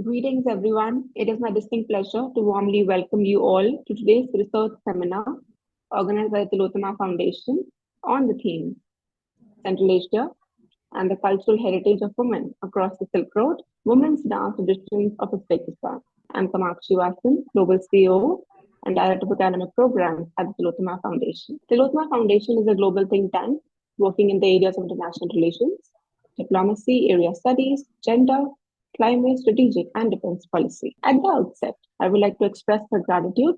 Greetings, everyone. It is my distinct pleasure to warmly welcome you all to today's research seminar organized by the Tillotoma Foundation on the theme Central Asia and the cultural heritage of women across the Silk Road, women's dance traditions of Uzbekistan. I'm Kamakshi Wason, Global CEO and Director of Academic Programs at the Tillotoma Foundation. Tillotoma Foundation is a global think tank working in the areas of international relations, diplomacy, area studies, gender, climate, strategic, and defense policy. At the outset, I would like to express my gratitude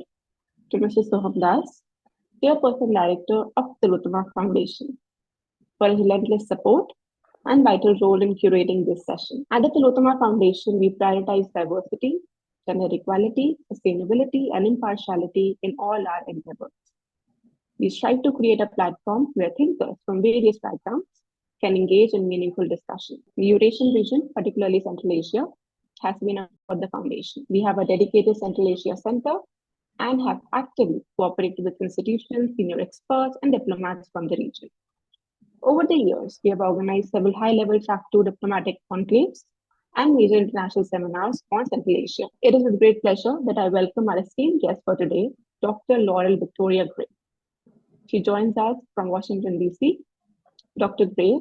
to Mr. Soham Das, Chairperson Director of the Tillotoma Foundation, for his relentless support and vital role in curating this session. At the Tillotoma Foundation, we prioritize diversity, gender equality, sustainability, and impartiality in all our endeavors. We strive to create a platform where thinkers from various backgrounds can engage in meaningful discussion. The Eurasian region, particularly Central Asia, has been for the foundation. We have a dedicated Central Asia Center and have actively cooperated with institutions, senior experts, and diplomats from the region. Over the years, we have organized several high-level Track 2 diplomatic conclaves and major international seminars on Central Asia. It is with great pleasure that I welcome our esteemed guest for today, Dr. Laurel Victoria Gray. She joins us from Washington, D.C. Dr. Gray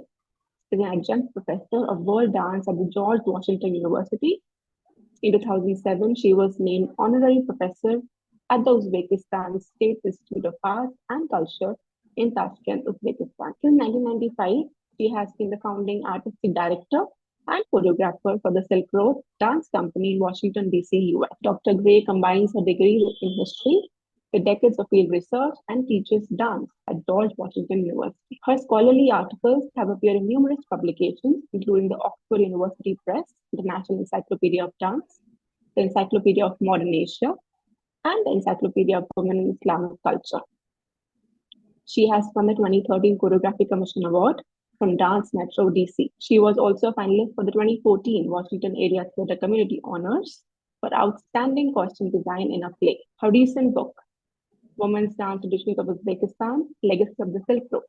is an adjunct professor of world dance at the George Washington University. In 2007, she was named honorary professor at the Uzbekistan State Institute of Arts and Culture in Tashkent, Uzbekistan. Since 1995, she has been the founding artistic director and choreographer for the Silk Road Dance Company in Washington, D.C., U.S. Dr. Gray combines her degree in history with decades of field research and teaches dance at George Washington University. Her scholarly articles have appeared in numerous publications, including the Oxford University Press, the National Encyclopedia of Dance, the Encyclopedia of Modern Asia, and the Encyclopedia of Women in Islamic Culture. She has won the 2013 Choreography Commission Award from Dance Metro DC. She was also a finalist for the 2014 Washington Area Theatre Community Honors for Outstanding Costume Design in a Play. Her recent book, Women's Dance Traditions of Uzbekistan, Legacy of the Silk Road,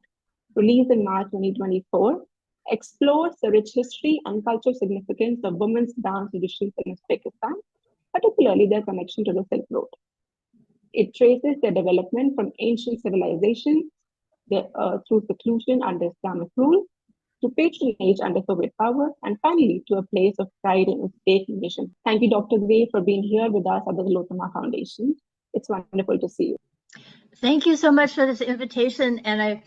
released in March 2024, explores the rich history and cultural significance of women's dance traditions in Uzbekistan, particularly their connection to the Silk Road. It traces their development from ancient civilizations through seclusion under Islamic rule, to patronage under Soviet power, and finally to a place of pride in Uzbek nation. Thank you, Dr. Gray, for being here with us at the Tillotoma Foundation. It's wonderful to see you. Thank you so much for this invitation, and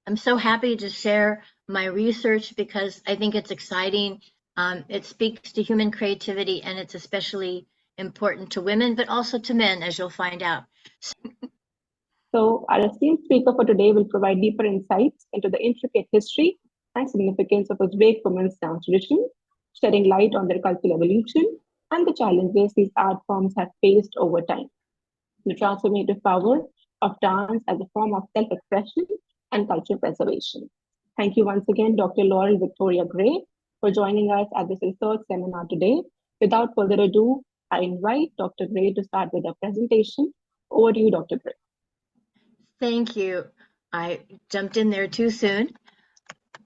I'm so happy to share my research because I think it's exciting. It speaks to human creativity, and it's especially important to women, but also to men, as you'll find out. So our esteemed speaker for today will provide deeper insights into the intricate history and significance of Uzbek women's dance tradition, shedding light on their cultural evolution and the challenges these art forms have faced over time. The transformative power of dance as a form of self-expression and cultural preservation. Thank you once again, Dr. Laurel Victoria Gray, for joining us at this research seminar today. Without further ado, I invite Dr. Gray to start with a presentation. Over to you, Dr. Gray. Thank you. I jumped in there too soon.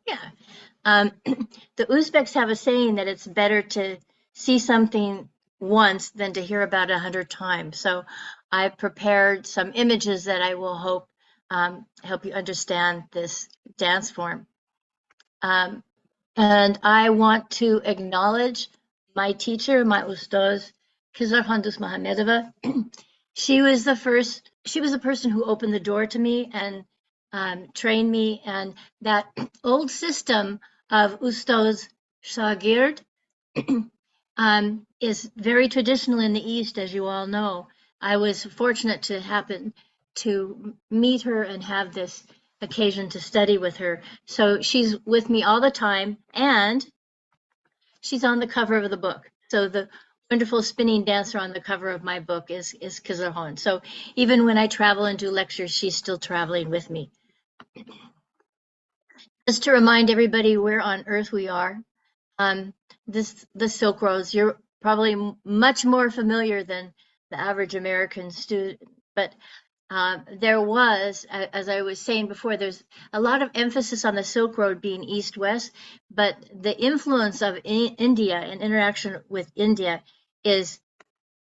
Yeah. The Uzbeks have a saying that it's better to see something once than to hear about 100 times. So I prepared some images that I will hope help you understand this dance form. And I want to acknowledge my teacher, my ustaz, Kizar Handus Mohamedova. She was the person who opened the door to me and trained me. And that old system of ustaz shagird is very traditional in the East, as you all know. I was fortunate to happen to meet her and have this occasion to study with her. So she's with me all the time, and she's on the cover of the book. So the wonderful spinning dancer on the cover of my book is Kizarhon. So even when I travel and do lectures, she's still traveling with me. Just to remind everybody where on earth we are, the Silk Roads, you're probably much more familiar than the average American student, but there was, as I was saying before, there's a lot of emphasis on the Silk Road being east-west, but the influence of India and interaction with India is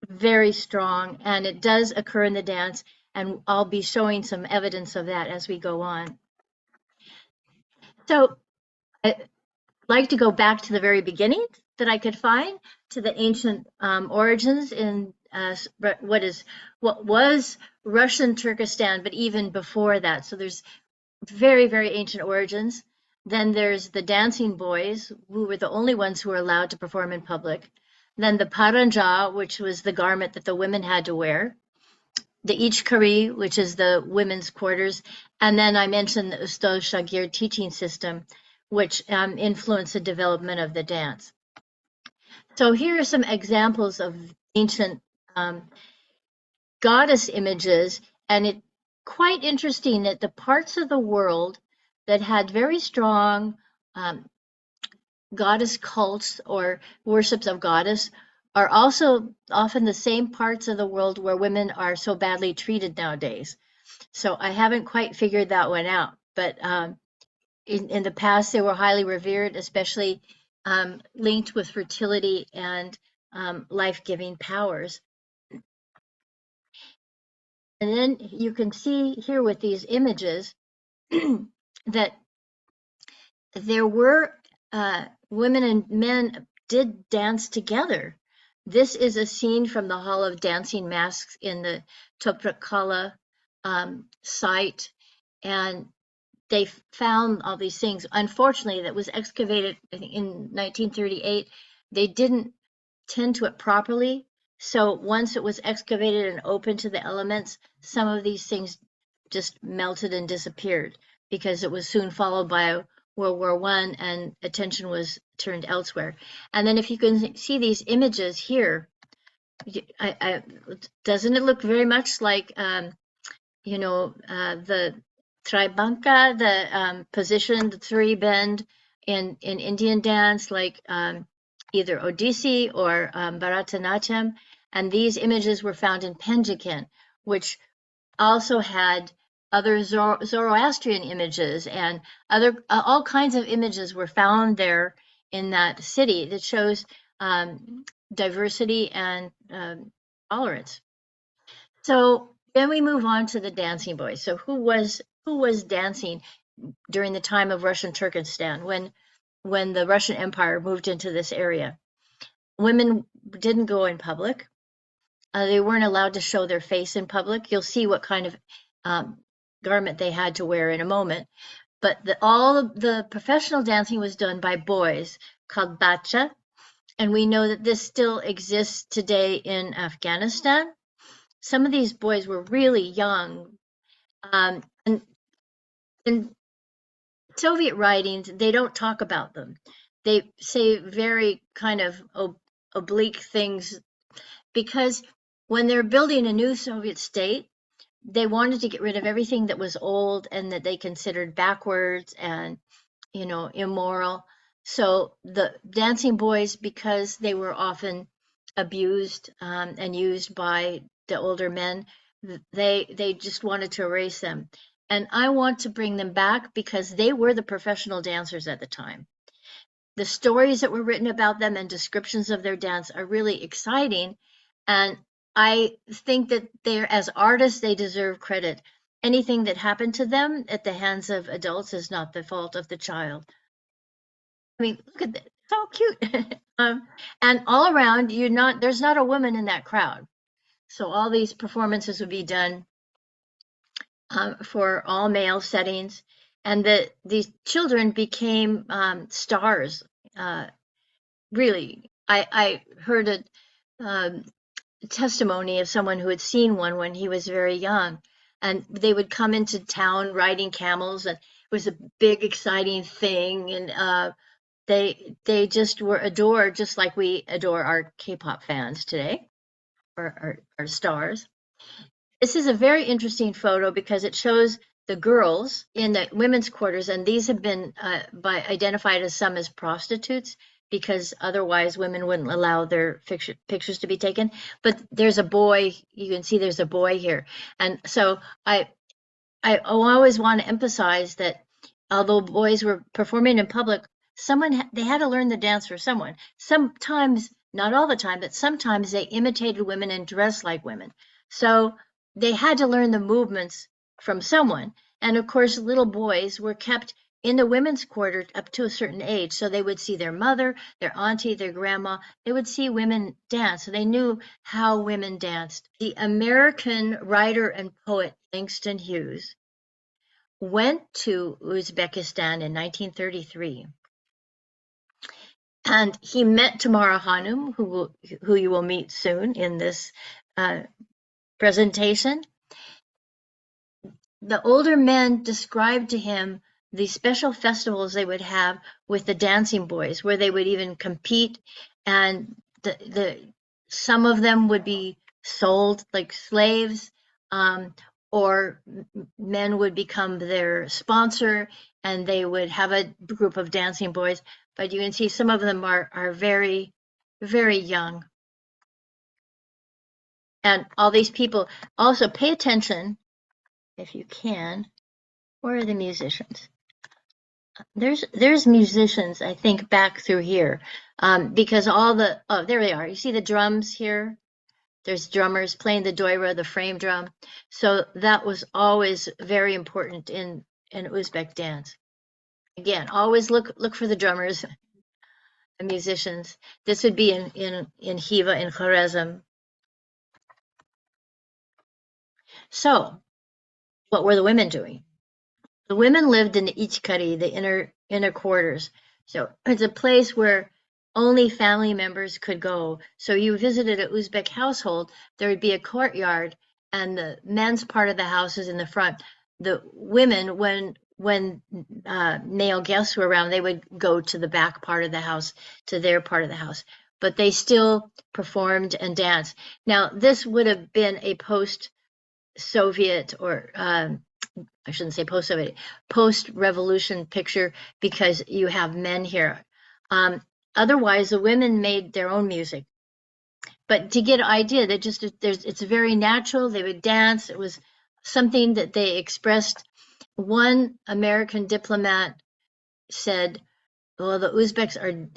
very strong, and it does occur in the dance, and I'll be showing some evidence of that as we go on. So I'd like to go back to the very beginning that I could find, to the ancient origins in what was Russian Turkestan, but even before that. So there's very, very ancient origins. Then there's the dancing boys, who were the only ones who were allowed to perform in public. Then the paranja, which was the garment that the women had to wear. The ichkari, which is the women's quarters. And then I mentioned the Ustad Shagir teaching system, which influenced the development of the dance. So here are some examples of ancient goddess images, and it's quite interesting that the parts of the world that had very strong goddess cults or worships of goddess are also often the same parts of the world where women are so badly treated nowadays. So I haven't quite figured that one out, but in the past they were highly revered, especially linked with fertility and life-giving powers. And then you can see here with these images that there were women and men did dance together. This is a scene from the Hall of Dancing Masks in the Toprakala site, and they found all these things. Unfortunately, that was excavated in 1938. They didn't tend to it properly. So once it was excavated and open to the elements, some of these things just melted and disappeared because it was soon followed by World War I and attention was turned elsewhere. And then if you can see these images here, doesn't it look very much like, you know, the Tribanka, the position, the three bend in Indian dance, like either Odissi or Bharatanatyam. And these images were found in Penjakin, which also had other Zoroastrian images, and other all kinds of images were found there in that city that shows diversity and tolerance. So then we move on to the dancing boys. So who was dancing during the time of Russian Turkestan when the Russian Empire moved into this area? Women didn't go in public. They weren't allowed to show their face in public. You'll see what kind of garment they had to wear in a moment. But all of the professional dancing was done by boys called bacha. And we know that this still exists today in Afghanistan. Some of these boys were really young. And in Soviet writings, they don't talk about them. They say very kind of oblique things because when they're building a new Soviet state, they wanted to get rid of everything that was old and that they considered backwards and, you know, immoral. So the dancing boys, because they were often abused and used by the older men, they just wanted to erase them. And I want to bring them back because they were the professional dancers at the time. The stories that were written about them and descriptions of their dance are really exciting. And I think that they're, as artists, they deserve credit. Anything that happened to them at the hands of adults is not the fault of the child. I mean, look at that, so cute. And all around, there's not a woman in that crowd. So all these performances would be done for all male settings, and these children became stars. Really, I heard a testimony of someone who had seen one when he was very young, and they would come into town riding camels, and it was a big, exciting thing, and they just were adored, just like we adore our K-pop fans today, or our stars. This is a very interesting photo because it shows the girls in the women's quarters, and these have been identified as some as prostitutes because otherwise women wouldn't allow their pictures to be taken. But there's a boy, you can see there's a boy here. And so I always want to emphasize that although boys were performing in public, they had to learn the dance for someone. Sometimes not all the time, but sometimes they imitated women and dressed like women. So they had to learn the movements from someone. And of course, little boys were kept in the women's quarter up to a certain age. So they would see their mother, their auntie, their grandma. They would see women dance. So they knew how women danced. The American writer and poet Langston Hughes went to Uzbekistan in 1933. And he met Tamara Hanum, who you will meet soon in this presentation. The older men described to him the special festivals they would have with the dancing boys, where they would even compete, and some of them would be sold like slaves, or men would become their sponsor, and they would have a group of dancing boys. But you can see some of them are very, very young. And all these people also pay attention, if you can. Where are the musicians? There's musicians, I think, back through here, because all the, oh, there they are. You see the drums here? There's drummers playing the doira, the frame drum. So that was always very important in Uzbek dance. Again, always look for the drummers and musicians. This would be in Hiva, in Khwarezm. So what were the women doing? The women lived in the Ichkari, the inner quarters. So it's a place where only family members could go. So you visited an Uzbek household, there would be a courtyard, and the men's part of the house is in the front. The women, when male guests were around, they would go to the back part of the house, to their part of the house. But they still performed and danced. Now, this would have been a post-Soviet, or I shouldn't say post-Soviet, post-revolution picture, because you have men here. Otherwise, the women made their own music. But to get an idea, that just it's very natural. They would dance. It was something that they expressed. One American diplomat said, well, the Uzbeks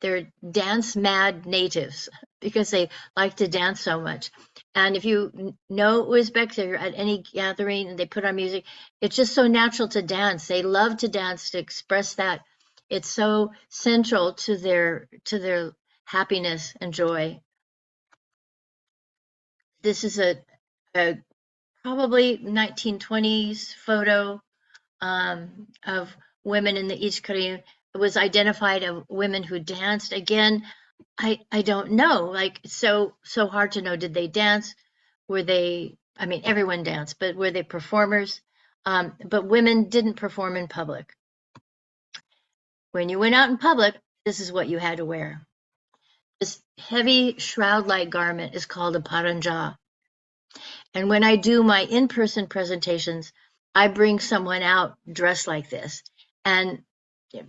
they're dance mad natives because they like to dance so much. And if you know Uzbeks, if you're at any gathering and they put on music, it's just so natural to dance. They love to dance, to express that. It's so central to their happiness and joy. This is a probably 1920s photo of women in the Ichkari. It was identified of women who danced. Again, I don't know. Like, so hard to know. Did they dance? Were they? I mean, everyone danced, but were they performers? But women didn't perform in public. When you went out in public, this is what you had to wear. This heavy shroud-like garment is called a paranja. And when I do my in-person presentations, I bring someone out dressed like this, and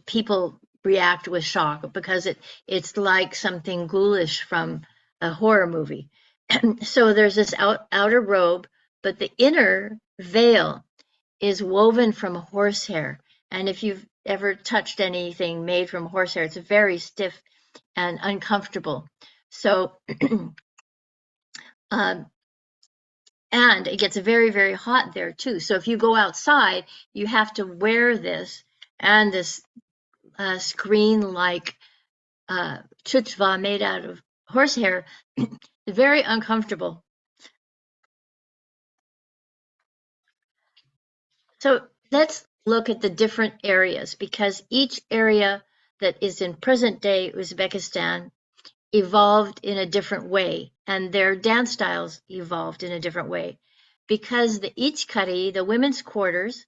people react with shock because it's like something ghoulish from a horror movie. So there's this outer robe, but the inner veil is woven from horsehair. And if you've ever touched anything made from horsehair, it's very stiff and uncomfortable. So and it gets very, very hot there too. So if you go outside, you have to wear this and this screen-like chutzva made out of horsehair. Very uncomfortable. So let's look at the different areas, because each area that is in present-day Uzbekistan evolved in a different way, and their dance styles evolved in a different way. Because the Ichkari, the women's quarters,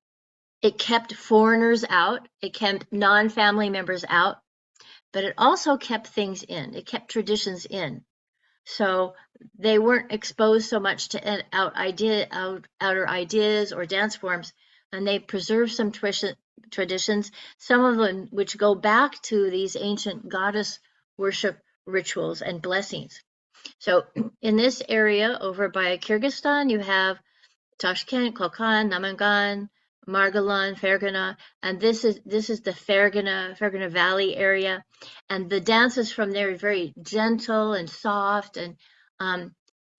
it kept foreigners out, it kept non-family members out, but it also kept things in, it kept traditions in. So they weren't exposed so much to outer ideas or dance forms, and they preserved some traditions, some of them which go back to these ancient goddess worship rituals and blessings. So in this area over by Kyrgyzstan, you have Tashkent, Kokand, Namangan, Margalan, Fergana, and this is the Fergana Valley area, and the dances from there are very gentle and soft and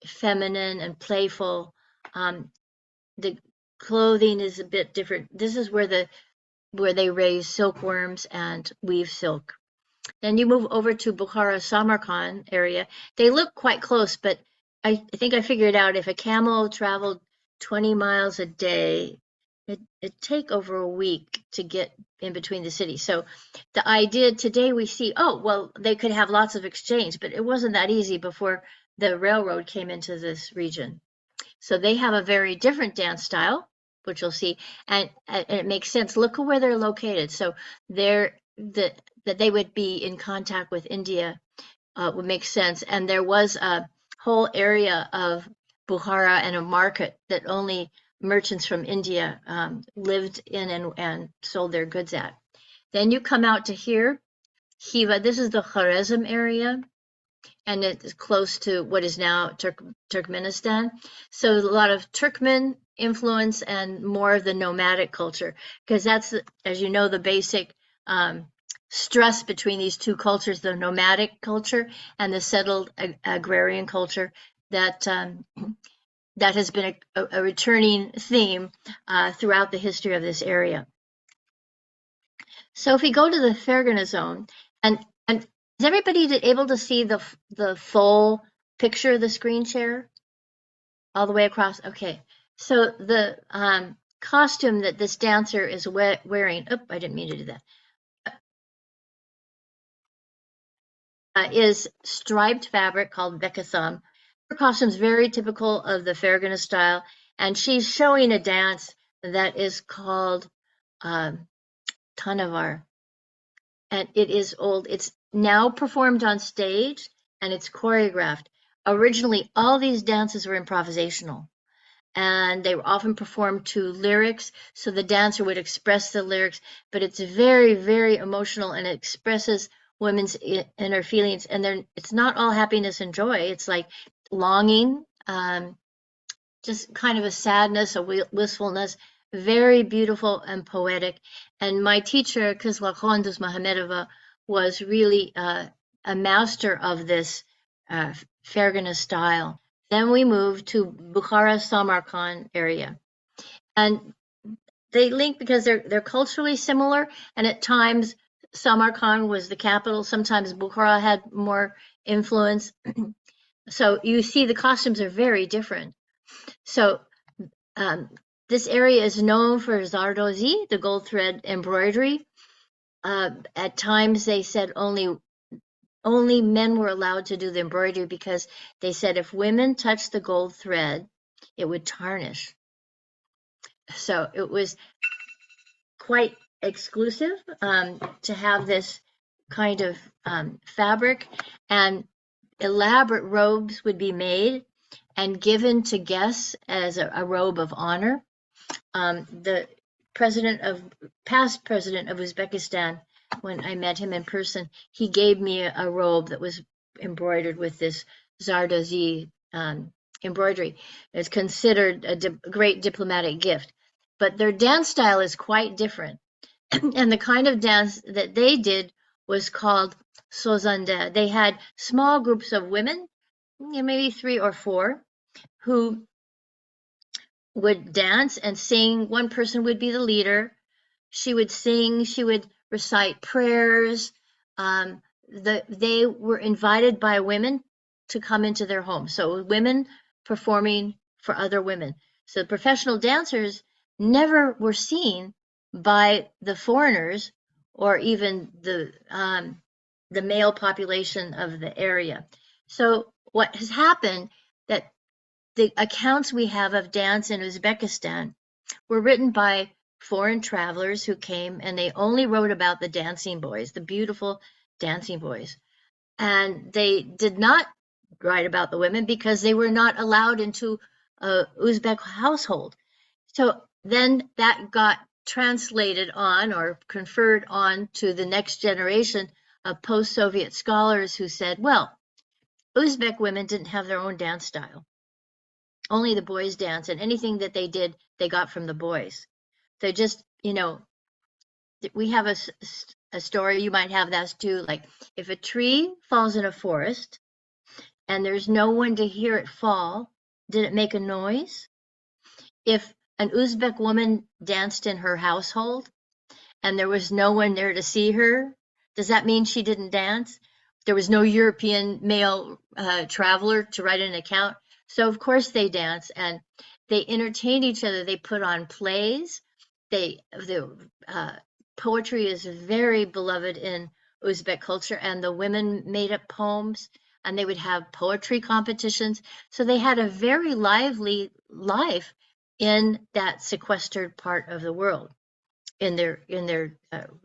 feminine and playful. The clothing is a bit different. This is where they raise silkworms and weave silk. Then you move over to Bukhara, Samarkand area. They look quite close, but I think I figured out if a camel traveled 20 miles a day, it'd take over a week to get in between the cities. So the idea today we see, oh, well, they could have lots of exchange, but it wasn't that easy before the railroad came into this region. So they have a very different dance style, which you'll see, and it makes sense. Look at where they're located. So that they would be in contact with India would make sense. And there was a whole area of Bukhara and a market that only merchants from India lived in and sold their goods at. Then you come out to here, Khiva. This is the Khwarezm area, and it's close to what is now Turkmenistan. So a lot of Turkmen influence and more of the nomadic culture, because that's, as you know, the basic stress between these two cultures, the nomadic culture and the settled agrarian culture, that has been a returning theme throughout the history of this area. So if we go to the Fergana zone, and is everybody able to see the full picture of the screen share all the way across? Okay, so the costume that this dancer is wearing, I didn't mean to do that, is striped fabric called bekasam. Her costume is very typical of the Fergana style, and she's showing a dance that is called Tanavar. And it is old. It's now performed on stage and it's choreographed. Originally, all these dances were improvisational and they were often performed to lyrics. So the dancer would express the lyrics, but it's very, very emotional and it expresses women's inner feelings. And it's not all happiness and joy. It's like longing, just kind of a sadness, a wistfulness, very beautiful and poetic. And my teacher, Kizla Khondus Mohamedova, was really a master of this Fergana style. Then we moved to Bukhara, Samarkand area. And they link because they're culturally similar, and at times Samarkand was the capital, sometimes Bukhara had more influence. So you see the costumes are very different. So this area is known for zardozi, the gold thread embroidery. At times they said only men were allowed to do the embroidery because they said if women touched the gold thread, it would tarnish. So it was quite exclusive to have this kind of fabric, and elaborate robes would be made and given to guests as a robe of honor. The past president of Uzbekistan, when I met him in person, he gave me a robe that was embroidered with this zardozi embroidery. It's considered a great diplomatic gift. But their dance style is quite different. And the kind of dance that they did was called sozande. They had small groups of women, maybe 3 or 4, who would dance and sing. One person would be the leader. She would sing, she would recite prayers. They were invited by women to come into their home. So women performing for other women. So the professional dancers never were seen by the foreigners or even the male population of the area. So what has happened, that the accounts we have of dance in Uzbekistan were written by foreign travelers who came, and they only wrote about the dancing boys, the beautiful dancing boys. And they did not write about the women because they were not allowed into a Uzbek household. So then that got translated on or conferred on to the next generation of post-Soviet scholars who said, well, Uzbek women didn't have their own dance style. Only the boys dance, and anything that they did, they got from the boys. So just, we have a story, you might have that too, like if a tree falls in a forest and there's no one to hear it fall, did it make a noise? If an Uzbek woman danced in her household and there was no one there to see her, does that mean she didn't dance? There was no European male traveler to write an account. So of course they dance and they entertain each other. They put on plays. The poetry is very beloved in Uzbek culture, and the women made up poems and they would have poetry competitions. So they had a very lively life in that sequestered part of the world, in their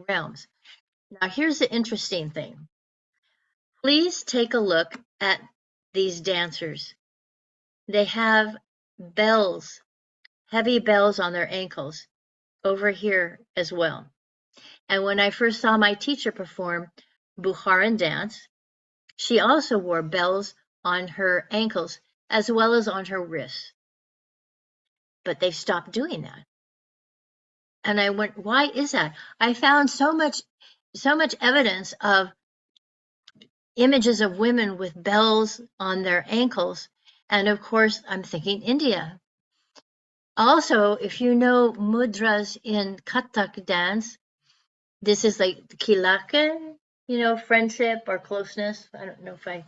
realms. Now, here's the interesting thing. Please take a look at these dancers. They have bells, heavy bells on their ankles over here as well. And when I first saw my teacher perform Bukharan dance, she also wore bells on her ankles as well as on her wrists. But they've stopped doing that. And I went, why is that? I found so much evidence of images of women with bells on their ankles. And of course, I'm thinking India. Also, if you know mudras in Kathak dance, this is like kilake, friendship or closeness. I don't know if I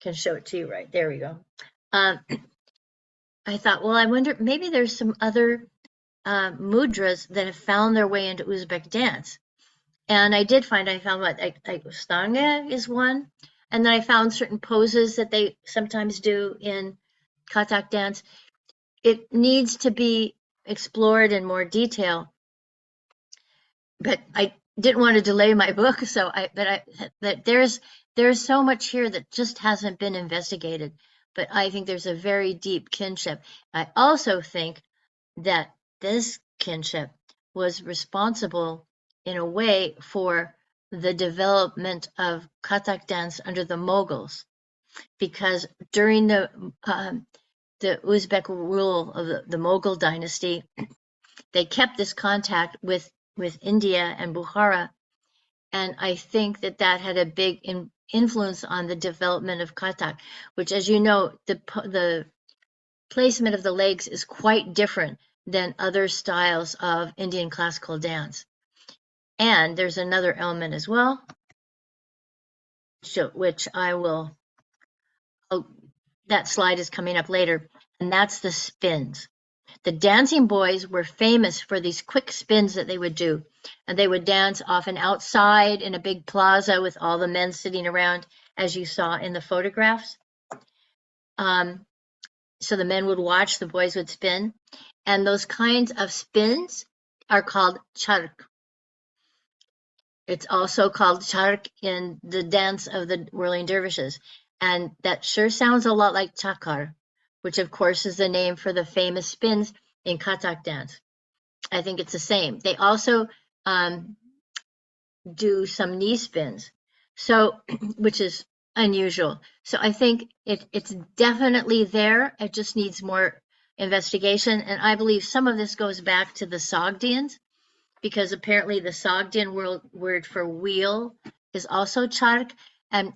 can show it to you right. There we go. I thought, well, I wonder, maybe there's some other mudras that have found their way into Uzbek dance. And I found what, like Stanga is one. And then I found certain poses that they sometimes do in Kathak dance. It needs to be explored in more detail. But I didn't want to delay my book, but there's so much here that just hasn't been investigated. But I think there's a very deep kinship. I also think that this kinship was responsible in a way for the development of Kathak dance under the Mughals, because during the Uzbek rule of the Mughal dynasty, they kept this contact with India and Bukhara, and I think that had a big influence on the development of Kathak, which, as you know, the placement of the legs is quite different than other styles of Indian classical dance. And there's another element as well, which that slide is coming up later, and that's the spins. The dancing boys were famous for these quick spins that they would do, and they would dance often outside in a big plaza with all the men sitting around, as you saw in the photographs. So the men would watch, the boys would spin, and those kinds of spins are called chark. It's also called chark in the dance of the whirling dervishes, and that sure sounds a lot like chakar, which of course is the name for the famous spins in Kathak dance. I think it's the same. They also do some knee spins, so which is unusual. So I think it's definitely there. It just needs more investigation, and I believe some of this goes back to the Sogdians, because apparently the Sogdian word for wheel is also chark, and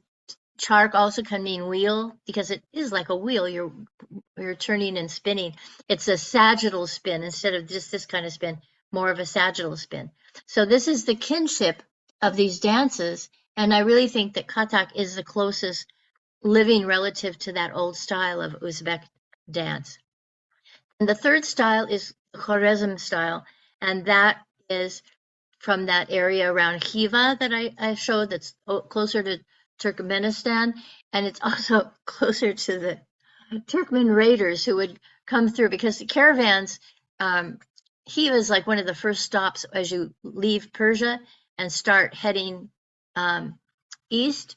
chark also can mean wheel because it is like a wheel. You're turning and spinning. It's a sagittal spin instead of just this kind of spin, more of a sagittal spin. So this is the kinship of these dances, and I really think that Kathak is the closest living relative to that old style of Uzbek dance. And the third style is the Khwarezm style, and that is from that area around Khiva that I showed, that's closer to Turkmenistan, and it's also closer to the Turkmen raiders who would come through, because the caravans, Khiva is like one of the first stops as you leave Persia and start heading east.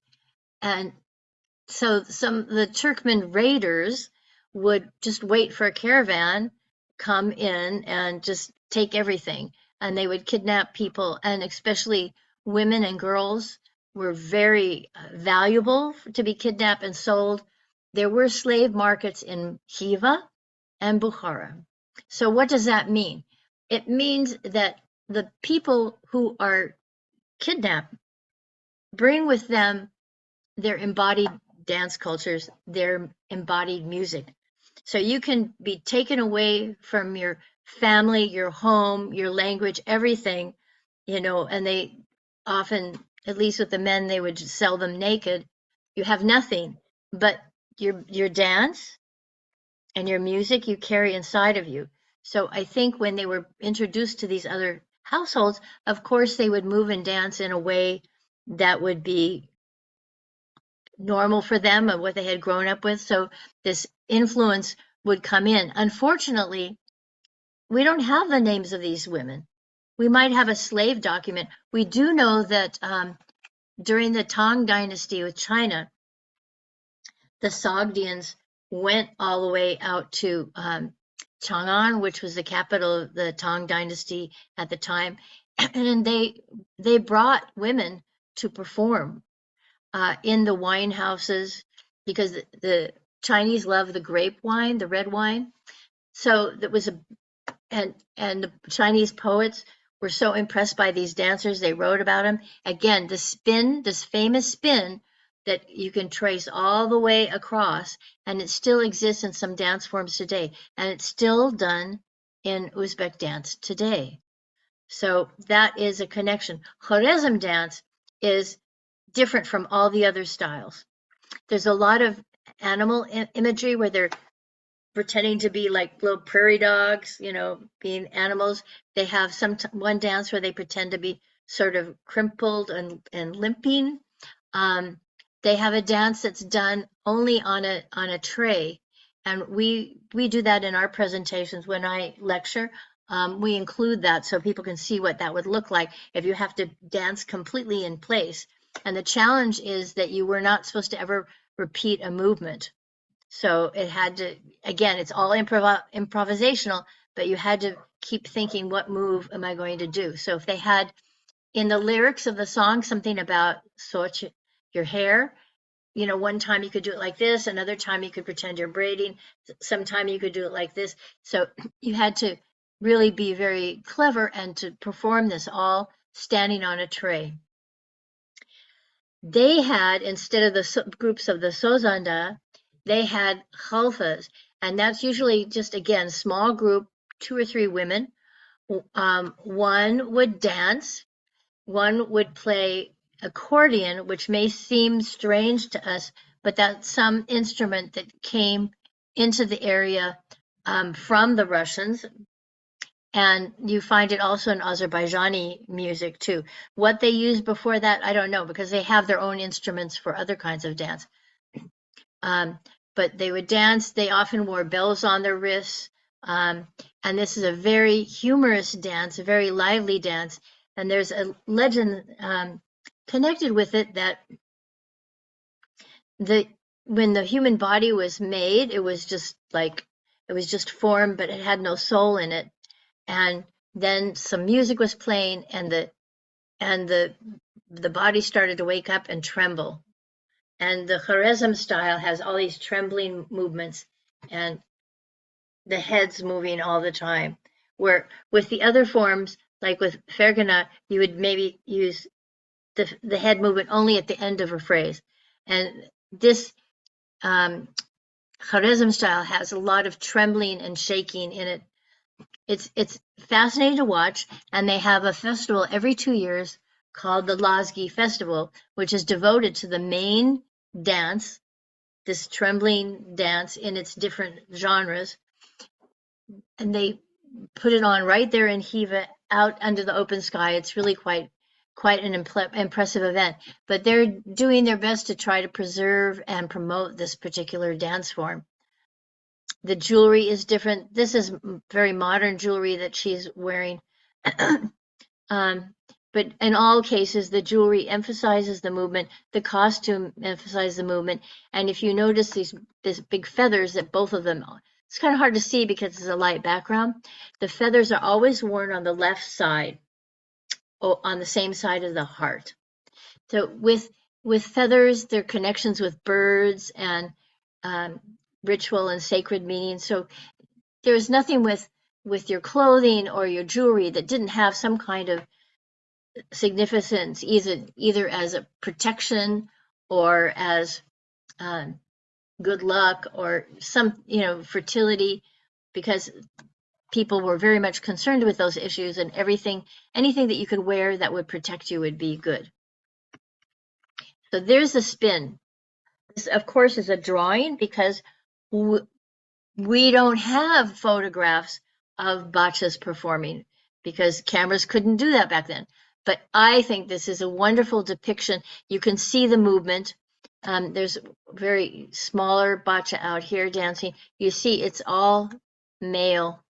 And so the Turkmen raiders would just wait for a caravan, come in and just take everything. And they would kidnap people, and especially women and girls were very valuable to be kidnapped and sold. There were slave markets in Khiva and Bukhara. So what does that mean? it means that the people who are kidnapped bring with them their embodied dance cultures, their embodied music. So you can be taken away from your family, your home, your language, everything, and they often, at least with the men, they would just sell them naked. You have nothing, but your dance and your music you carry inside of you. So I think when they were introduced to these other households, of course they would move and dance in a way that would be normal for them and what they had grown up with. So this influence would come in. Unfortunately, we don't have the names of these women. We might have a slave document. We do know that during the Tang Dynasty with China, the Sogdians went all the way out to Chang'an, which was the capital of the Tang Dynasty at the time, and they brought women to perform in the wine houses because the Chinese love the grape wine, the red wine. So that was and the Chinese poets were so impressed by these dancers, they wrote about them. Again, the spin, this famous spin that you can trace all the way across, and it still exists in some dance forms today, and it's still done in Uzbek dance today. So that is a connection. Khwarezm dance is different from all the other styles. There's a lot of animal imagery where they're pretending to be like little prairie dogs, being animals. They have one dance where they pretend to be sort of crumpled and limping. They have a dance that's done only on a tray, and we do that in our presentations when I lecture. We include that so people can see what that would look like if you have to dance completely in place. And the challenge is that you were not supposed to ever repeat a movement. So it had to, again, it's all improvisational, but you had to keep thinking, what move am I going to do? So if they had in the lyrics of the song something about sort your hair, one time you could do it like this, another time you could pretend you're braiding, sometime you could do it like this. So you had to really be very clever and to perform this all standing on a tray. They had, instead of the groups of the Sozanda, they had khalfas, and that's usually just, again, small group, 2 or 3 women. One would dance, one would play accordion, which may seem strange to us, but that's some instrument that came into the area from the Russians. And you find it also in Azerbaijani music too. What they used before that, I don't know, because they have their own instruments for other kinds of dance. But they would dance. They often wore bells on their wrists. And this is a very humorous dance, a very lively dance. And there's a legend connected with it that when the human body was made, it was just form, but it had no soul in it. And then some music was playing, and the body started to wake up and tremble. And the Khwarezm style has all these trembling movements and the head's moving all the time. Where with the other forms, like with Fergana, you would maybe use the head movement only at the end of a phrase. And this Khwarezm style has a lot of trembling and shaking in it. It's fascinating to watch, and they have a festival every 2 years called the Lazgi Festival, which is devoted to the main dance, this trembling dance in its different genres. And they put it on right there in Hiva, out under the open sky. It's really quite an impressive event. But they're doing their best to try to preserve and promote this particular dance form. The jewelry is different. This is very modern jewelry that she's wearing. But in all cases, the jewelry emphasizes the movement, the costume emphasizes the movement. And if you notice these big feathers that both of them, it's kind of hard to see because it's a light background. The feathers are always worn on the left side, on the same side of the heart. So with feathers, their connections with birds and ritual and sacred meaning. So there's nothing with with your clothing or your jewelry that didn't have some kind of significance, either as a protection or as good luck or some, fertility, because people were very much concerned with those issues, and anything that you could wear that would protect you would be good. So there's the spin. This, of course, is a drawing because we don't have photographs of bachas performing because cameras couldn't do that back then. But I think this is a wonderful depiction. You can see the movement. There's very smaller bacha out here dancing. You see it's all male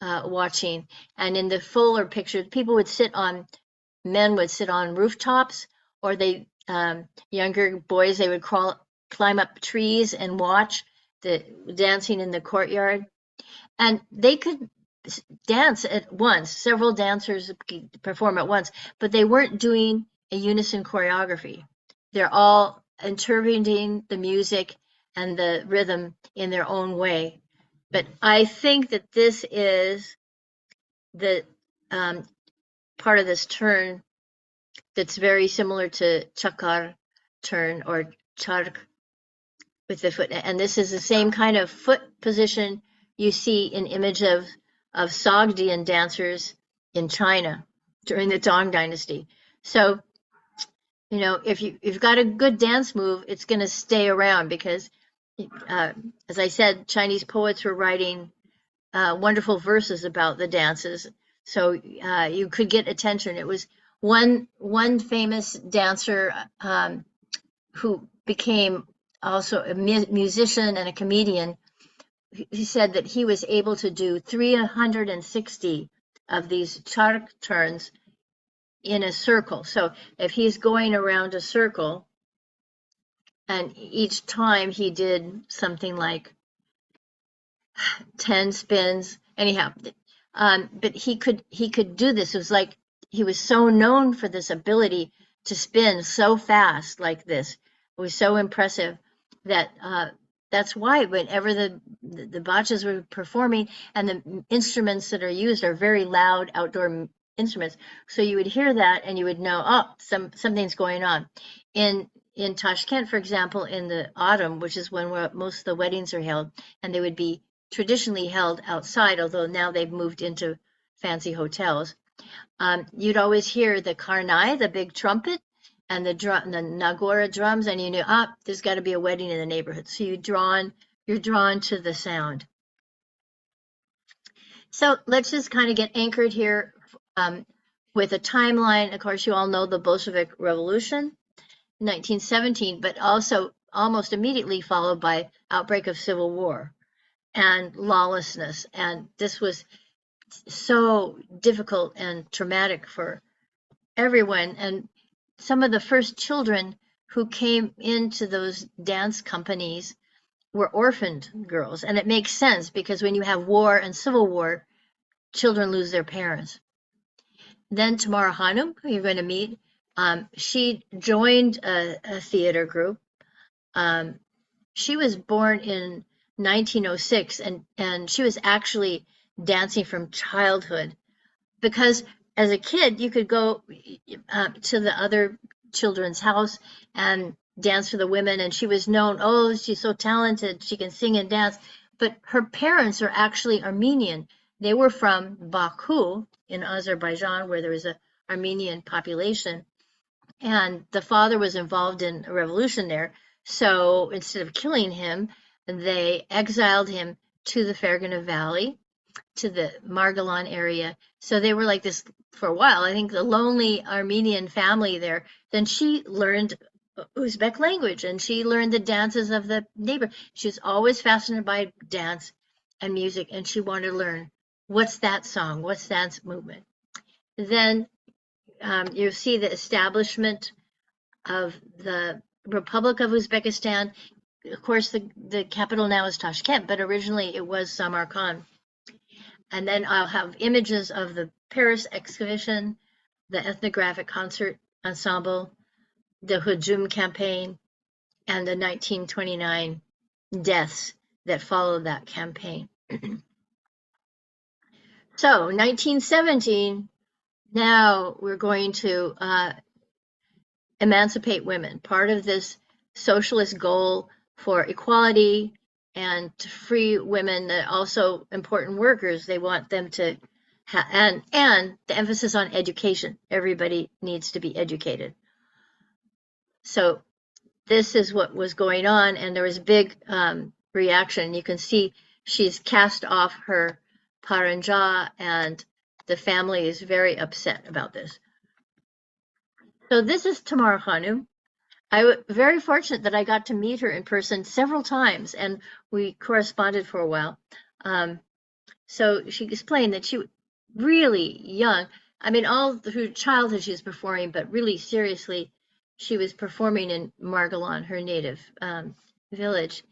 watching. And in the fuller picture, men would sit on rooftops, or younger boys, they would climb up trees and watch the dancing in the courtyard. And they could dance at once. Several dancers perform at once, but they weren't doing a unison choreography. They're all interpreting the music and the rhythm in their own way. But I think that this is the part of this turn that's very similar to chakar turn or chark with the foot. And this is the same kind of foot position you see in image of Sogdian dancers in China during the Tang Dynasty. So, if you've got a good dance move, it's going to stay around because, as I said, Chinese poets were writing wonderful verses about the dances. So you could get attention. It was one famous dancer who became also a musician and a comedian. He said that he was able to do 360 of these chark turns in a circle. So if he's going around a circle, and each time he did something like 10 spins, anyhow, but he could do this. It was like he was so known for this ability to spin so fast like this. It was so impressive that that's why whenever the bachas were performing, and the instruments that are used are very loud outdoor instruments, so you would hear that and you would know, oh, something's going on. In Tashkent, for example, in the autumn, which is when most of the weddings are held, and they would be traditionally held outside, although now they've moved into fancy hotels. You'd always hear the karnai, the big trumpet, and the nagora drums, and you knew, there's got to be a wedding in the neighborhood. So you're drawn to the sound. So let's just kind of get anchored here with a timeline. Of course, you all know the Bolshevik Revolution, 1917, but also almost immediately followed by outbreak of civil war and lawlessness. And this was so difficult and traumatic for everyone. And some of the first children who came into those dance companies were orphaned girls. And it makes sense because when you have war and civil war, children lose their parents. Then Tamara Hanum, who you're going to meet, she joined a theater group. She was born in 1906, and she was actually dancing from childhood, because as a kid you could go to the other children's house and dance for the women, and she was known, oh, she's so talented, she can sing and dance. But her parents are actually Armenian. They were from Baku in Azerbaijan, where there was an Armenian population, and the father was involved in a revolution there. So instead of killing him, they exiled him to the Fergana Valley, to the Margalan area. So they were like this for a while. I think the lonely Armenian family there. Then she learned Uzbek language, and she learned the dances of the neighbor. She was always fascinated by dance and music, and she wanted to learn, what's that song? What's that movement? Then you see the establishment of the Republic of Uzbekistan. Of course, the capital now is Tashkent, but originally it was Samarkand. And then I'll have images of the Paris exhibition, the ethnographic concert ensemble, the Hujum campaign, and the 1929 deaths that followed that campaign. So 1917, now we're going to emancipate women. Part of this socialist goal for equality and to free women, also important workers, they want them to and the emphasis on education. Everybody needs to be educated. So this is what was going on, and there was big reaction. You can see she's cast off her paranja, and the family is very upset about this. So this is Tamar Khanum. I was very fortunate that I got to meet her in person several times, and we corresponded for a while. So she explained that she was really young. I mean, all through childhood she was performing, but really seriously, she was performing in Margalan, her native village,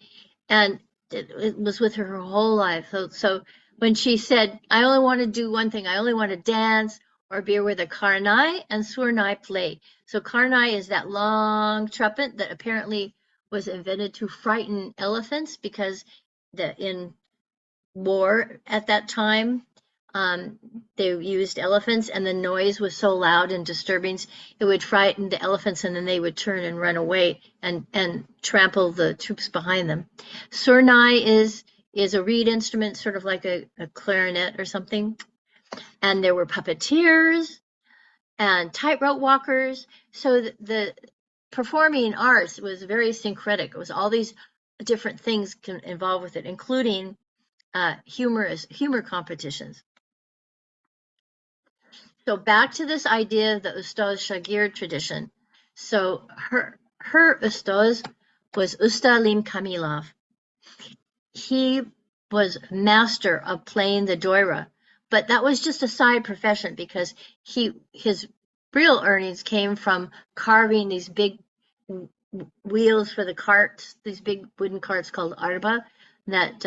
and it was with her whole life. So when she said, "I only want to do one thing. I only want to dance or be where the karnai and surnai play." So karnai is that long trumpet that apparently was invented to frighten elephants because in war at that time, they used elephants, and the noise was so loud and disturbing, it would frighten the elephants, and then they would turn and run away and trample the troops behind them. Surnai is a reed instrument, sort of like a clarinet or something. And there were puppeteers and tightrope walkers. So the performing arts was very syncretic. It was all these different things involved with it, including humor competitions. So back to this idea of the Ustaz Shagir tradition. So her Ustaz was Ustalim Kamilov. He was master of playing the doira, but that was just a side profession because his real earnings came from carving these big wheels for the carts, these big wooden carts called arba that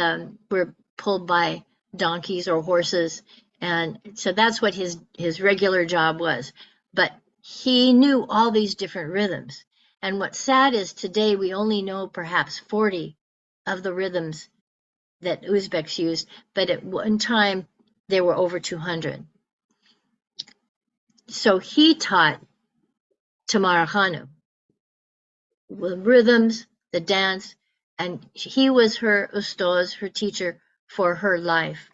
were pulled by donkeys or horses. And so that's what his regular job was. But he knew all these different rhythms. And what's sad is today we only know perhaps 40 of the rhythms that Uzbeks used, but at one time there were over 200. So he taught Tamara Khanum the rhythms, the dance, and he was her ustaz, her teacher for her life.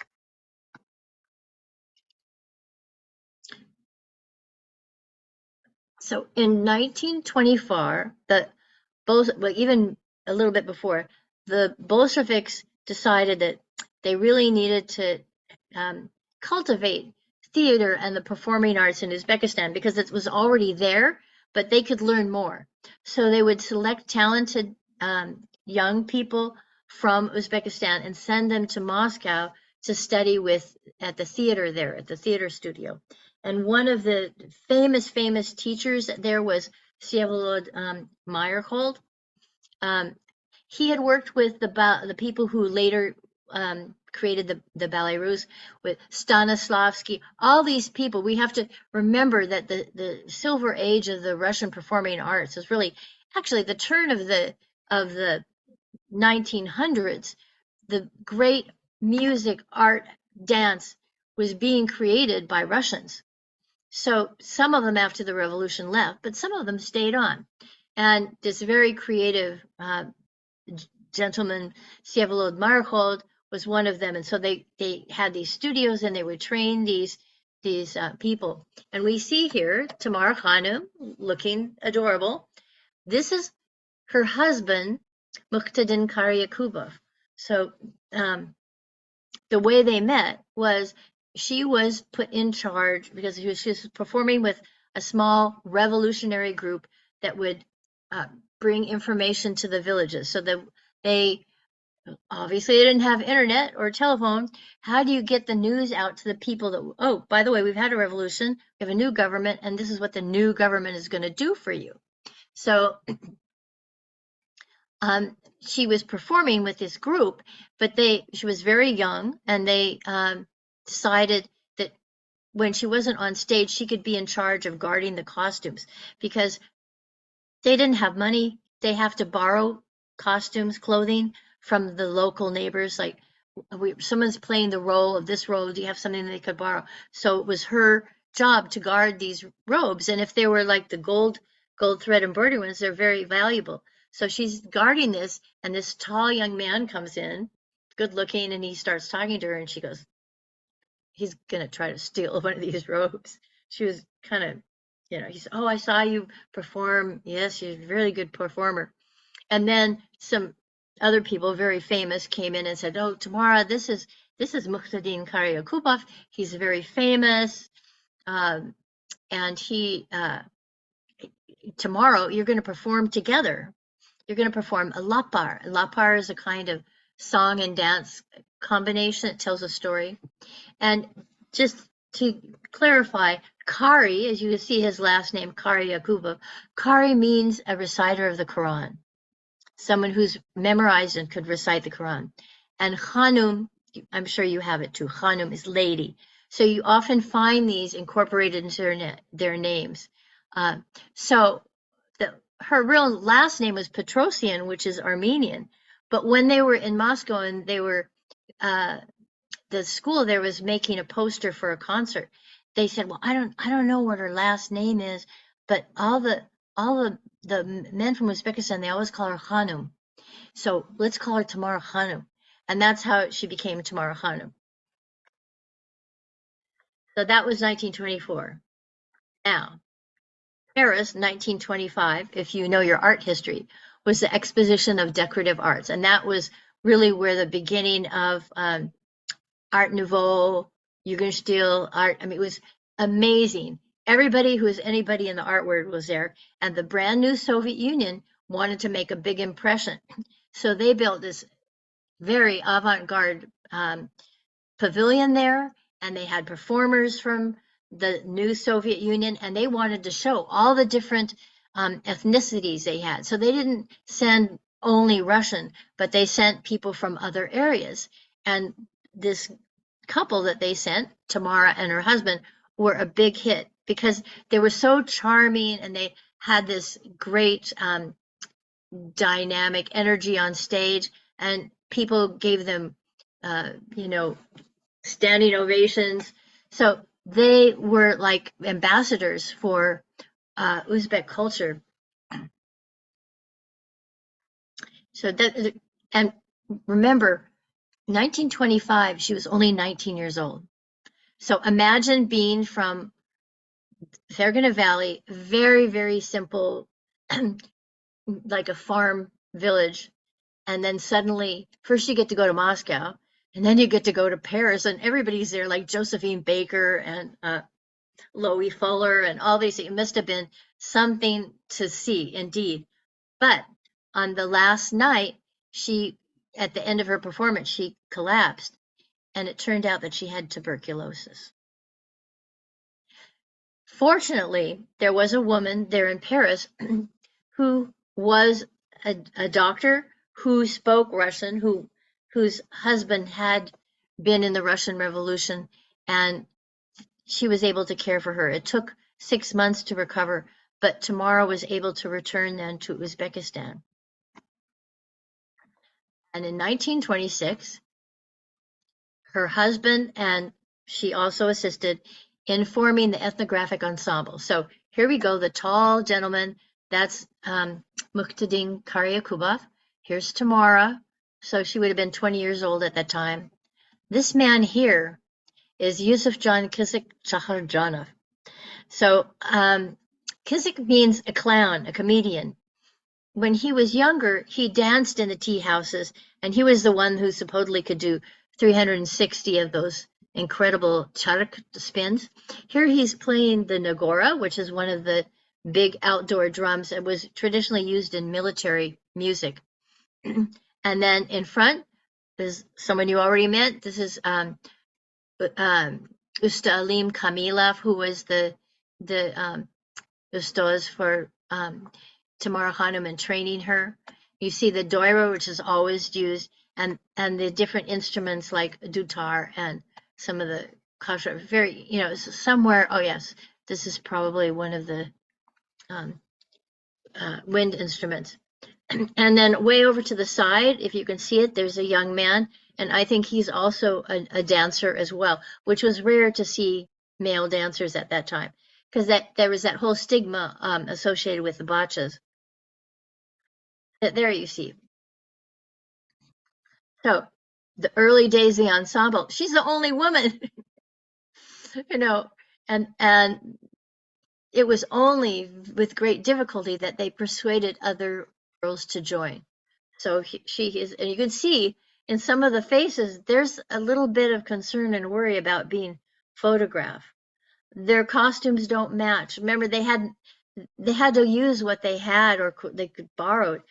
So in 1924, even a little bit before, the Bolsheviks decided that they really needed to cultivate theater and the performing arts in Uzbekistan because it was already there, but they could learn more. So they would select talented young people from Uzbekistan and send them to Moscow to study at the theater there, at the theater studio. And one of the famous teachers there was Vsevolod Meyerhold. He had worked with the people who later created the ballet russe with Stanislavski, all these people. We have to remember that the silver age of the Russian performing arts is really actually the turn of the 1900s. The great music, art, dance was being created by Russians. So some of them after the revolution left, but some of them stayed on. And this very creative gentleman, Vsevolod Marhold, was one of them. And so they had these studios and they would train these people. And we see here Tamar Khanum looking adorable. This is her husband, Muqtadin Karyakubov. So the way they met was she was put in charge because she was performing with a small revolutionary group that would bring information to the villages. So that they obviously they didn't have internet or telephone. How do you get the news out to the people that, oh, by the way, we've had a revolution, we have a new government, and this is what the new government is going to do for you. So she was performing with this group, but she was very young, and they decided that when she wasn't on stage, she could be in charge of guarding the costumes because they didn't have money. They have to borrow costumes, clothing from the local neighbors. Like someone's playing the role of this role. Do you have something they could borrow? So it was her job to guard these robes. And if they were like the gold thread embroidery ones, they're very valuable. So she's guarding this, and this tall young man comes in, good looking, and he starts talking to her, and she goes, he's gonna try to steal one of these robes. She was kind of, he's, oh, I saw you perform. Yes, you're a really good performer. And then some other people, very famous, came in and said, oh, Tamara, this is Muhtadin Karyakubov. He's very famous. And he, tomorrow you're going to perform together. You're going to perform a lapar. A lapar is a kind of song and dance combination. It tells a story. And just to clarify, Kari, as you see his last name, Karyakubov, Kari means a reciter of the Quran, someone who's memorized and could recite the Quran. And Khanum, I'm sure you have it too, Khanum is lady. So you often find these incorporated into their names. So her real last name was Petrosian, which is Armenian. But when they were in Moscow and they were, the school there was making a poster for a concert, they said, well, I don't know what her last name is, but all the men from Uzbekistan, they always call her Khanum. So let's call her Tamara Khanum. And that's how she became Tamara Khanum. So that was 1924. Now, Paris, 1925, if you know your art history, was the Exposition of Decorative Arts. And that was really where the beginning of Art Nouveau, Jugendstil art, I mean, it was amazing. Everybody who was anybody in the art world was there. And the brand new Soviet Union wanted to make a big impression. So they built this very avant-garde pavilion there, and they had performers from the new Soviet Union, and they wanted to show all the different ethnicities they had. So they didn't send only Russian, but they sent people from other areas. And this couple that they sent, Tamara and her husband, were a big hit because they were so charming, and they had this great dynamic energy on stage, and people gave them, standing ovations. So they were like ambassadors for Uzbek culture. So that, and remember, 1925, she was only 19 years old. So imagine being from Fergana Valley, very, very simple, like a farm village. And then suddenly, first you get to go to Moscow, and then you get to go to Paris, and everybody's there, like Josephine Baker and Loie Fuller and all these. It must have been something to see, indeed. But on the last night, at the end of her performance, she collapsed, and it turned out that she had tuberculosis. Fortunately, there was a woman there in Paris who was a doctor who spoke Russian, whose husband had been in the Russian Revolution, and she was able to care for her. It took 6 months to recover, but Tamara was able to return then to Uzbekistan. And in 1926, her husband and she also assisted in forming the ethnographic ensemble. So here we go, the tall gentleman, that's Muhtadin Karyakubov. Here's Tamara. So she would have been 20 years old at that time. This man here is Yusuf John Kisik Chakharjanov. So Kisik means a clown, a comedian. When he was younger, he danced in the tea houses, and he was the one who supposedly could do 360 of those incredible charak spins. Here he's playing the nagora, which is one of the big outdoor drums. It was traditionally used in military music. And then in front is someone you already met. This is Usta Alim Kamilov, who was the ustas for Tamara Khanum and training her. You see the doira, which is always used, and the different instruments like dutar and some of the kasha, very, somewhere, oh yes, this is probably one of the wind instruments. And then way over to the side, if you can see it, there's a young man, and I think he's also a dancer as well, which was rare to see male dancers at that time, because there was that whole stigma associated with the bachas. There you see. So the early days of the ensemble, she's the only woman, you know, and it was only with great difficulty that they persuaded other girls to join. So she is, and you can see in some of the faces, there's a little bit of concern and worry about being photographed. Their costumes don't match. Remember, they had to use what they had, or they could borrow it.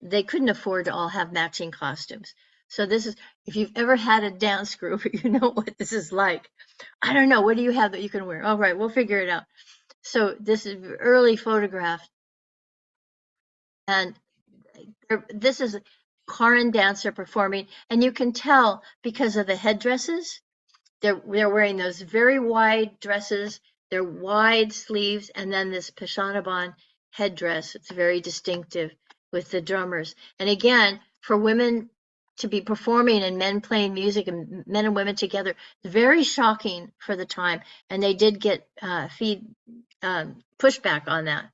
They couldn't afford to all have matching costumes. So this is, if you've ever had a dance group, you know what this is like. I don't know, what do you have that you can wear? All right, we'll figure it out. So this is early photograph, and this is a Karen dancer performing, and you can tell because of the headdresses. They're wearing those very wide dresses, they're wide sleeves, and then this Peshanaban headdress. It's very distinctive with the drummers. And again, for women to be performing and men playing music and men and women together, very shocking for the time. And they did get pushback on that.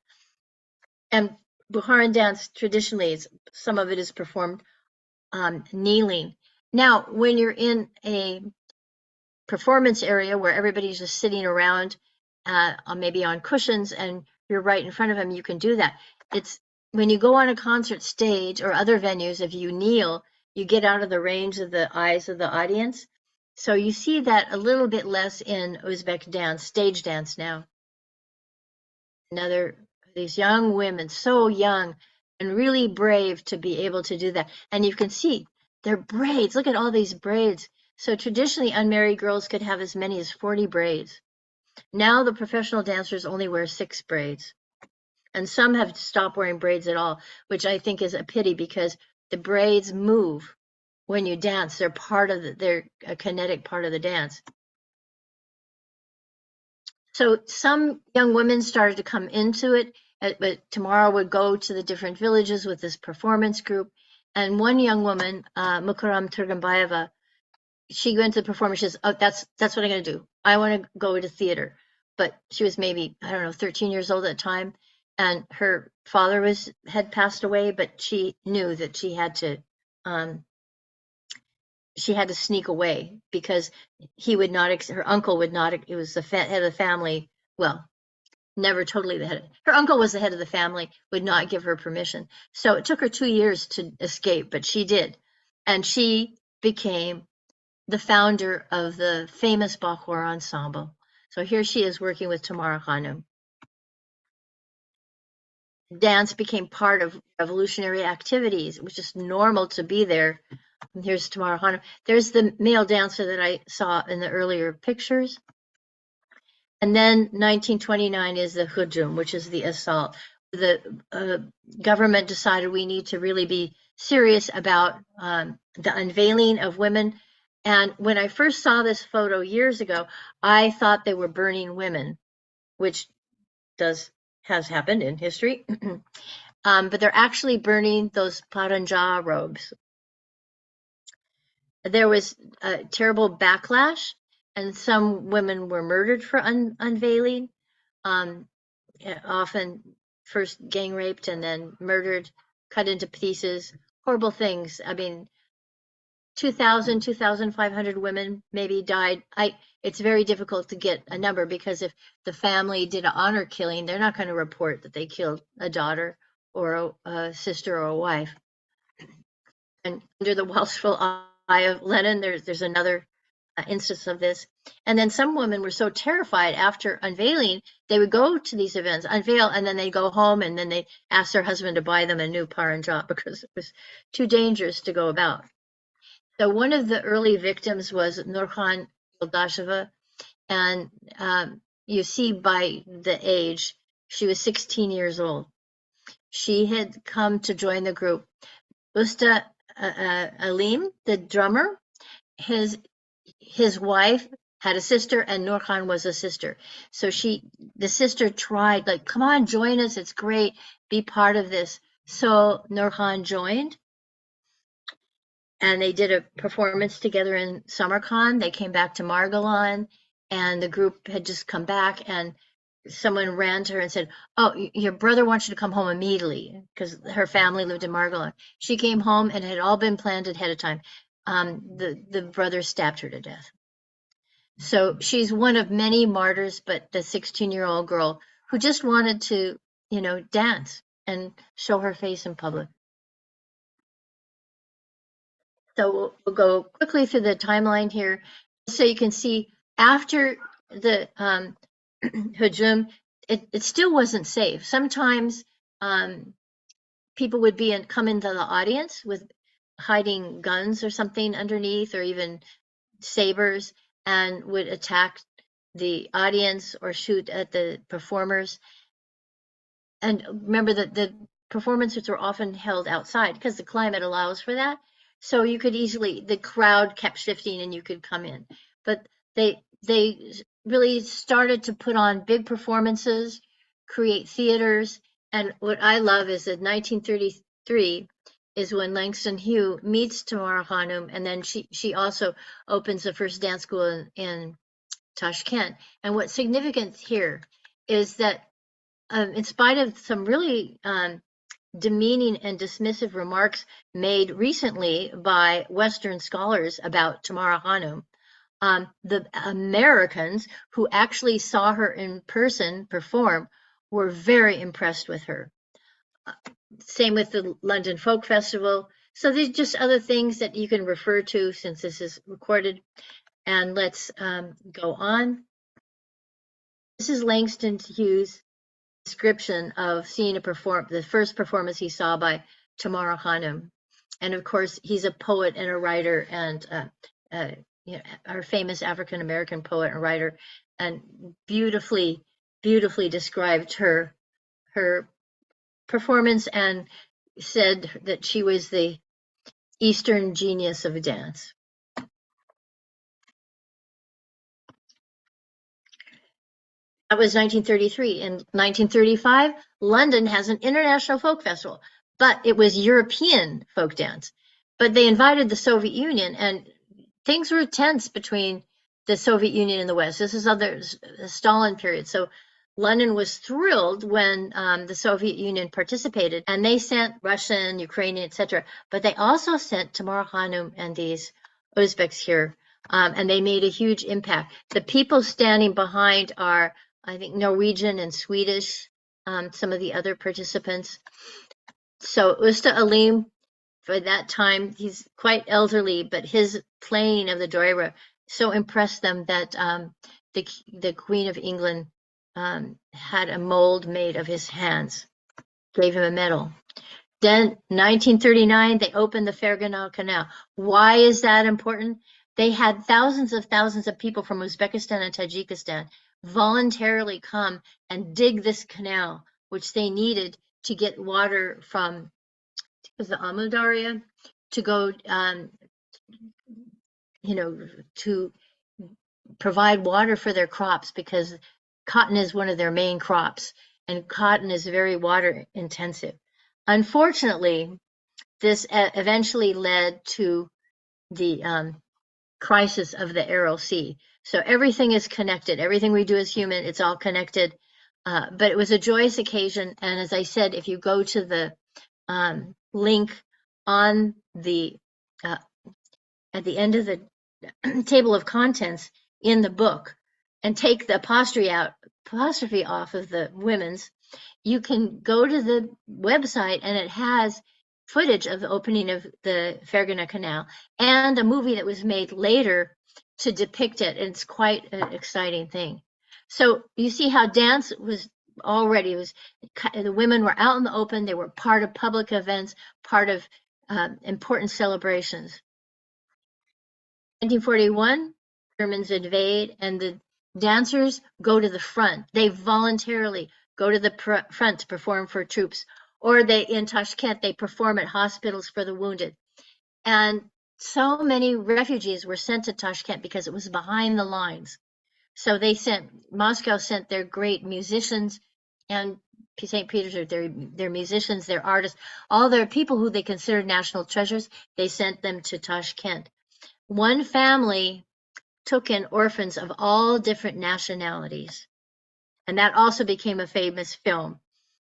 And Bukharan dance traditionally, some of it is performed kneeling. Now, when you're in a performance area where everybody's just sitting around, maybe on cushions, and you're right in front of them, you can do that. It's when you go on a concert stage or other venues, if you kneel, you get out of the range of the eyes of the audience. So you see that a little bit less in Uzbek dance, stage dance now. These young women, so young and really brave to be able to do that. And you can see their braids. Look at all these braids. So traditionally, unmarried girls could have as many as 40 braids. Now the professional dancers only wear 6 braids. And some have stopped wearing braids at all, which I think is a pity, because the braids move when you dance. They're a kinetic part of the dance. So some young women started to come into it, but Tamara would go to the different villages with this performance group. And one young woman, Mukaram Turgambayeva, she went to the performance. She says, "Oh, that's what I'm going to do. I want to go to theater." But she was maybe, I don't know, 13 years old at the time, and her father had passed away. But she knew that she had to sneak away, because her uncle would not. It was the head of the family. Well, never totally the head. Her uncle was the head of the family, would not give her permission. So it took her 2 years to escape, but she did, and she became the founder of the famous Bakhor ensemble. So here she is working with Tamara Khanum. Dance became part of revolutionary activities. It was just normal to be there. And here's Tamara Khanum. There's the male dancer that I saw in the earlier pictures. And then 1929 is the Hujum, which is the assault. The government decided we need to really be serious about the unveiling of women. And when I first saw this photo years ago, I thought they were burning women, which has happened in history. But they're actually burning those paranja robes. There was a terrible backlash, and some women were murdered for unveiling. Often first gang raped and then murdered, cut into pieces, horrible things. I mean, 2,000, 2,500 women maybe died. It's very difficult to get a number, because if the family did an honor killing, they're not going to report that they killed a daughter or a sister or a wife. And under the watchful eye of Lenin, there's another instance of this. And then some women were so terrified after unveiling, they would go to these events, unveil, and then they go home, and then they ask their husband to buy them a new paranjat, because it was too dangerous to go about. So one of the early victims was Nurkhan Yoldasheva, and you see by the age, she was 16 years old. She had come to join the group. Usta Alim, the drummer, his wife had a sister, and Nurkhan was a sister. So the sister tried, like, come on, join us, it's great, be part of this. So Nurhan joined, and they did a performance together in Samarkand. They came back to Margalan, and the group had just come back, and someone ran to her and said, "Oh, your brother wants you to come home immediately," because her family lived in Margalan. She came home, and it had all been planned ahead of time. The brother stabbed her to death. So she's one of many martyrs, but the 16-year-old girl who just wanted to, dance and show her face in public. So we'll go quickly through the timeline here so you can see after the hujum, it still wasn't safe. Sometimes people would come into the audience with hiding guns or something underneath, or even sabers, and would attack the audience or shoot at the performers. And remember that the performances were often held outside because the climate allows for that. So you could easily, the crowd kept shifting and you could come in. But they really started to put on big performances, create theaters. And what I love is that 1933 is when Langston Hughes meets Tamara Khanum, and then she also opens the first dance school in Tashkent. And what's significant here is that in spite of some really demeaning and dismissive remarks made recently by Western scholars about Tamara Khanum, the Americans who actually saw her in person perform were very impressed with her. Same with the London Folk Festival. So there's just other things that you can refer to since this is recorded. And let's go on. This is Langston Hughes' description of seeing the first performance he saw by Tamara Khanum. And of course, he's a poet and a writer, and our famous African-American poet and writer, and beautifully described her performance and said that she was the Eastern genius of dance. That was 1933. In 1935, London has an international folk festival, but it was European folk dance. But they invited the Soviet Union, and things were tense between the Soviet Union and the West. This is the Stalin period. So London was thrilled when the Soviet Union participated, and they sent Russian, Ukrainian, etc. But they also sent Tamara Khanum and these Uzbeks here, and they made a huge impact. The people standing behind are, I think, Norwegian and Swedish, some of the other participants. So Usta Alim, for that time, he's quite elderly, but his playing of the doira so impressed them that the Queen of England had a mold made of his hands, gave him a medal. Then 1939, they opened the Fergana Canal. Why is that important? They had thousands of people from Uzbekistan and Tajikistan voluntarily come and dig this canal, which they needed to get water from the Amudarya to go, to provide water for their crops, because cotton is one of their main crops, and cotton is very water intensive. Unfortunately, this eventually led to the crisis of the Aral Sea. So everything is connected. Everything we do as human, it's all connected. But it was a joyous occasion. And as I said, if you go to the link on the at the end of the table of contents in the book and take the apostrophe off of the women's, you can go to the website and it has footage of the opening of the Fergana Canal and a movie that was made later to depict it. And it's quite an exciting thing. So you see how dance was already, the women were out in the open, they were part of public events, part of important celebrations. 1941, Germans invade, and the dancers go to the front. They voluntarily go to the front to perform for troops. Or in Tashkent, they perform at hospitals for the wounded. And so many refugees were sent to Tashkent because it was behind the lines. So Moscow sent their great musicians and St. Petersburg, they're musicians, they're artists, all their people who they considered national treasures, they sent them to Tashkent. One family took in orphans of all different nationalities. And that also became a famous film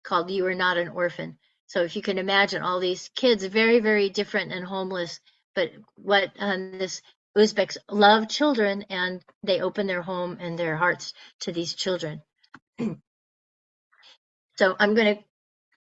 called You Are Not an Orphan. So if you can imagine all these kids, very, very different and homeless, but what this Uzbeks love children, and they open their home and their hearts to these children. So I'm going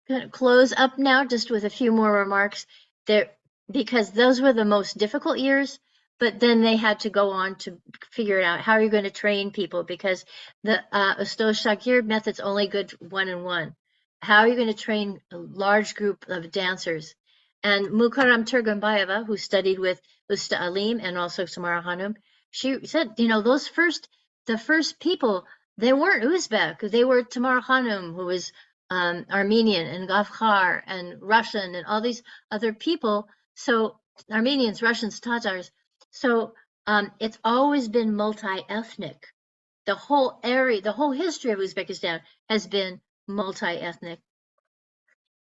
to close up now just with a few more remarks there, because those were the most difficult years, but then they had to go on to figure it out. How are you going to train people? Because the Ustad Shagird method's only good one-on-one. How are you going to train a large group of dancers? And Mukarram Turganbayeva, who studied with Usta Alim and also Samara Hanum, she said, you know, the first people, they weren't Uzbek. They were Tamara Hanum, who was Armenian, and Gafkar and Russian and all these other people. So Armenians, Russians, Tatars. So it's always been multi-ethnic. The whole area, the whole history of Uzbekistan has been multi-ethnic.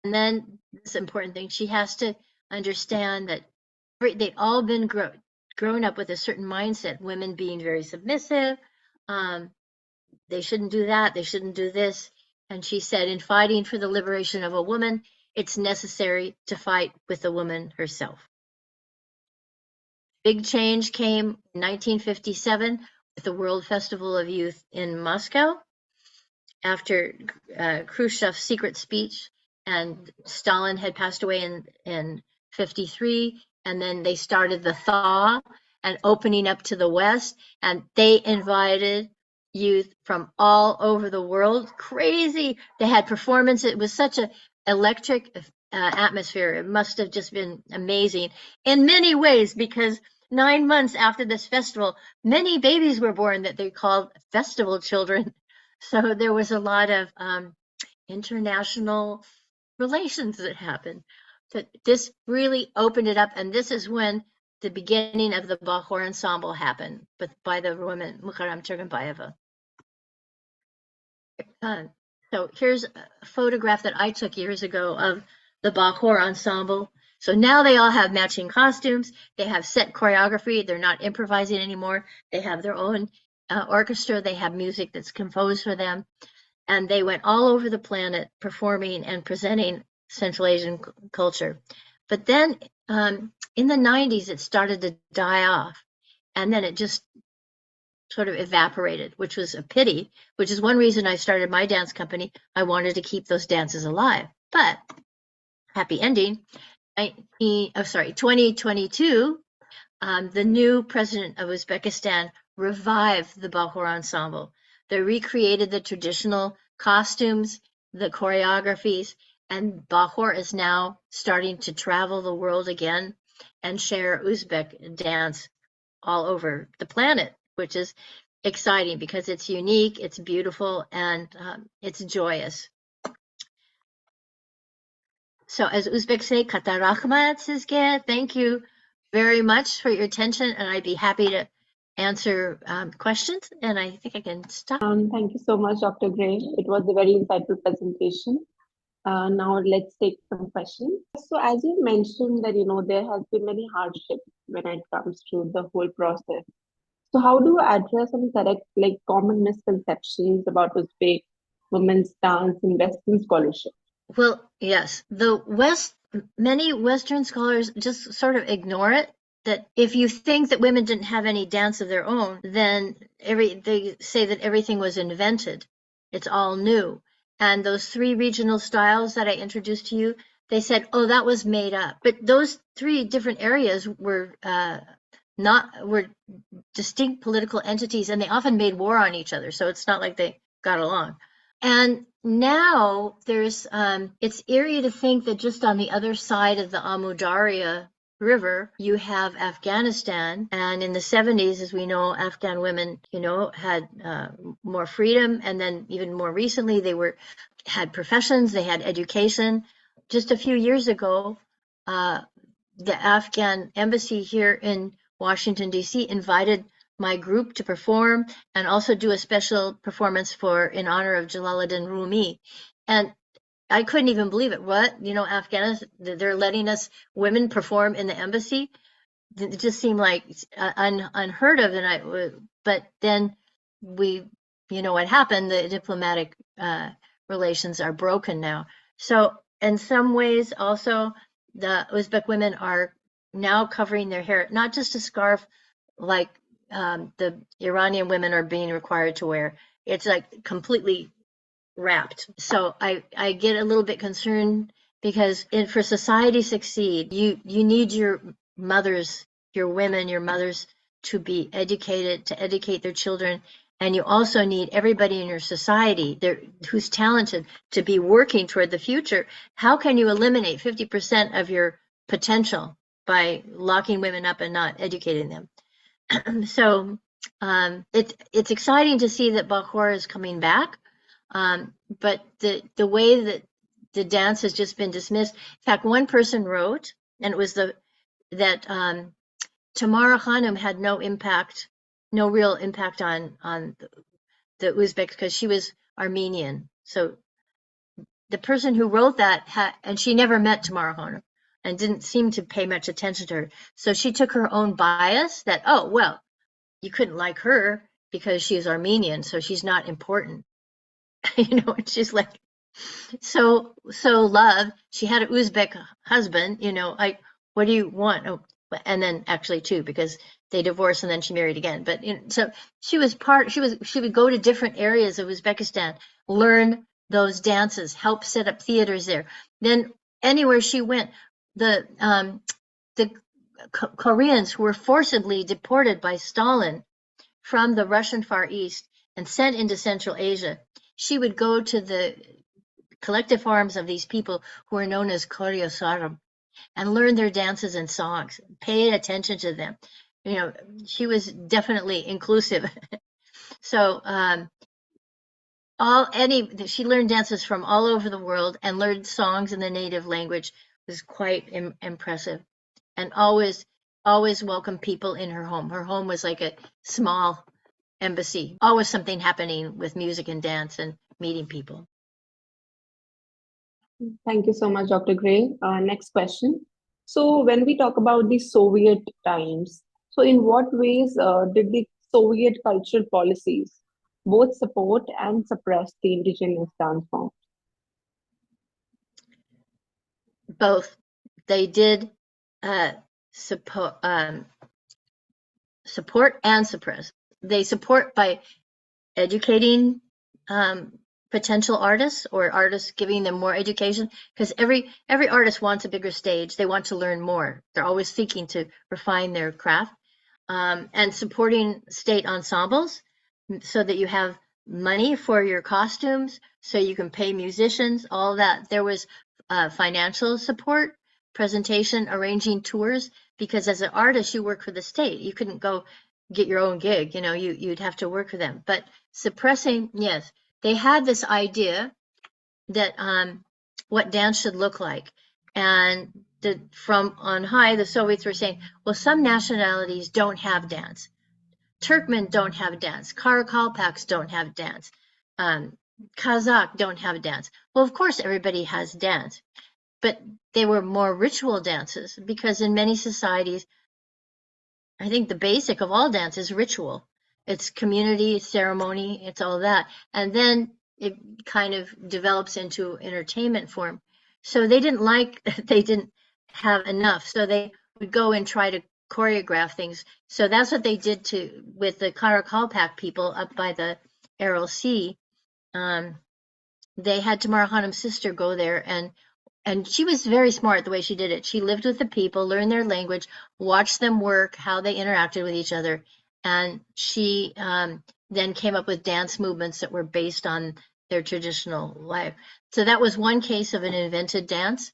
And then this important thing, she has to understand that they've all been grown up with a certain mindset, women being very submissive. They shouldn't do that, they shouldn't do this. And she said, in fighting for the liberation of a woman, it's necessary to fight with the woman herself. Big change came in 1957 with the World Festival of Youth in Moscow after Khrushchev's secret speech, and Stalin had passed away in 53, and then they started the thaw and opening up to the West, and they invited youth from all over the world. Crazy. They had performance. It was such an electric atmosphere. It must have just been amazing in many ways, because 9 months after this festival, many babies were born that they called festival children. So there was a lot of international relations that happened. So this really opened it up, and this is when the beginning of the Bahor ensemble happened, but by the woman Mukarram Turganbayeva. So here's a photograph that I took years ago of the Bahor ensemble. So now they all have matching costumes. They have set choreography. They're not improvising anymore. They have their own orchestra. They have music that's composed for them. And they went all over the planet performing and presenting Central Asian culture. But then in the 90s, it started to die off. And then it just sort of evaporated, which was a pity, which is one reason I started my dance company. I wanted to keep those dances alive. But happy ending. 2022, the new president of Uzbekistan revived the Bahor ensemble. They recreated the traditional costumes, the choreographies, and Bahor is now starting to travel the world again and share Uzbek dance all over the planet, which is exciting because it's unique, it's beautiful, and it's joyous. So as Uzbeks say, Kata rahmat sizga. Thank you very much for your attention, and I'd be happy to answer questions, and I think I can stop. Thank you so much, Dr. Gray. It was a very insightful presentation. Now let's take some questions. So as you mentioned that, there has been many hardships when it comes to the whole process. So how do you address and correct common misconceptions about Uzbek women's dance in Western scholarship? Well, yes, many Western scholars just sort of ignore it. That if you think that women didn't have any dance of their own, then they say that everything was invented. It's all new. And those 3 regional styles that I introduced to you, they said, oh, that was made up. But those 3 different areas were distinct political entities, and they often made war on each other. So it's not like they got along. And now there's, it's eerie to think that just on the other side of the Amu Darya River, you have Afghanistan. And in the 70s, as we know, Afghan women, had more freedom. And then even more recently, they had professions, they had education. Just a few years ago, the Afghan embassy here in Washington, D.C. invited my group to perform and also do a special performance in honor of Jalaluddin Rumi. And I couldn't even believe it. What? Afghanistan, they're letting us women perform in the embassy. It just seemed like unheard of. But then what happened, the diplomatic relations are broken now. So in some ways also, the Uzbek women are now covering their hair, not just a scarf like the Iranian women are being required to wear. It's like completely wrapped. So I get a little bit concerned because for society to succeed, you need your mothers, your women, your mothers to be educated, to educate their children. And you also need everybody in your society who's talented to be working toward the future. How can you eliminate 50% of your potential by locking women up and not educating them? So it's exciting to see that Bakhor is coming back, but the way that the dance has just been dismissed. In fact, one person wrote, and it was that Tamara Khanum had no real impact on the Uzbeks because she was Armenian. So the person who wrote that and she never met Tamara Khanum and didn't seem to pay much attention to her. So she took her own bias that, oh, well, you couldn't like her because she is Armenian, so she's not important. And she's like, so love. She had an Uzbek husband, what do you want? Oh, and then actually too, because they divorced and then she married again. But so she would go to different areas of Uzbekistan, learn those dances, help set up theaters there. Then anywhere she went, the Koreans who were forcibly deported by Stalin from the Russian Far East and sent into Central Asia, she would go to the collective forms of these people who are known as Koryosaram and learn their dances and songs, pay attention to them. She was definitely inclusive. So she learned dances from all over the world and learned songs in the native language. It was quite impressive, and always welcomed people in her home. Her home was like a small embassy. Always something happening with music and dance and meeting people. Thank you so much, Dr. Gray. Next question. So when we talk about the Soviet times, so in what ways did the Soviet cultural policies both support and suppress the indigenous dance form? Both. They did support and suppress. They support by educating potential artists or artists, giving them more education, because every artist wants a bigger stage. They want to learn more. They're always seeking to refine their craft, and supporting state ensembles so that you have money for your costumes, so you can pay musicians, all that. There was financial support, presentation, arranging tours, because as an artist, you work for the state. You couldn't go get your own gig, you'd have to work for them. But suppressing, yes, they had this idea that what dance should look like. And from on high, the Soviets were saying, well, some nationalities don't have dance. Turkmen don't have dance. Karakalpaks don't have dance. Kazakh don't have dance. Well, of course, everybody has dance. But they were more ritual dances, because in many societies, I think the basic of all dance is ritual. It's community, it's ceremony, it's all that. And then it kind of develops into entertainment form. So they didn't have enough. So they would go and try to choreograph things. So that's what they did with the Karakalpak people up by the Aral Sea. They had Tamara Khanum's sister go there, and she was very smart the way she did it. She lived with the people, learned their language, watched them work, how they interacted with each other. And she then came up with dance movements that were based on their traditional life. So that was one case of an invented dance.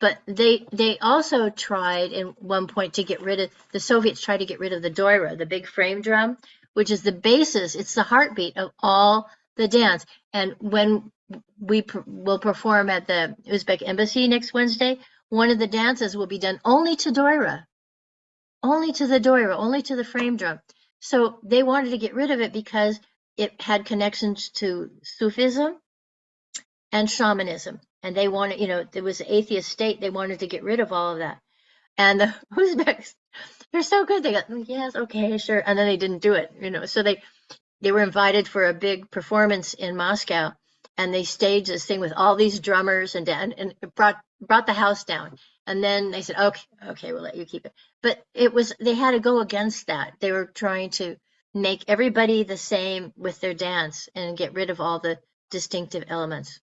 But they also tried at one point the Soviets tried to get rid of the doira, the big frame drum, which is the basis, it's the heartbeat of all the dance. And when we will perform at the Uzbek embassy next Wednesday, one of the dances will be done only to doira, only to the frame drum. So they wanted to get rid of it because it had connections to Sufism and shamanism. And they wanted, there was an atheist state. They wanted to get rid of all of that. And the Uzbeks, they're so good. They got, yes, okay, sure. And then they didn't do it, So they were invited for a big performance in Moscow, and they staged this thing with all these drummers and it brought the house down. And then they said, okay, we'll let you keep it. But they had to go against that. They were trying to make everybody the same with their dance and get rid of all the distinctive elements.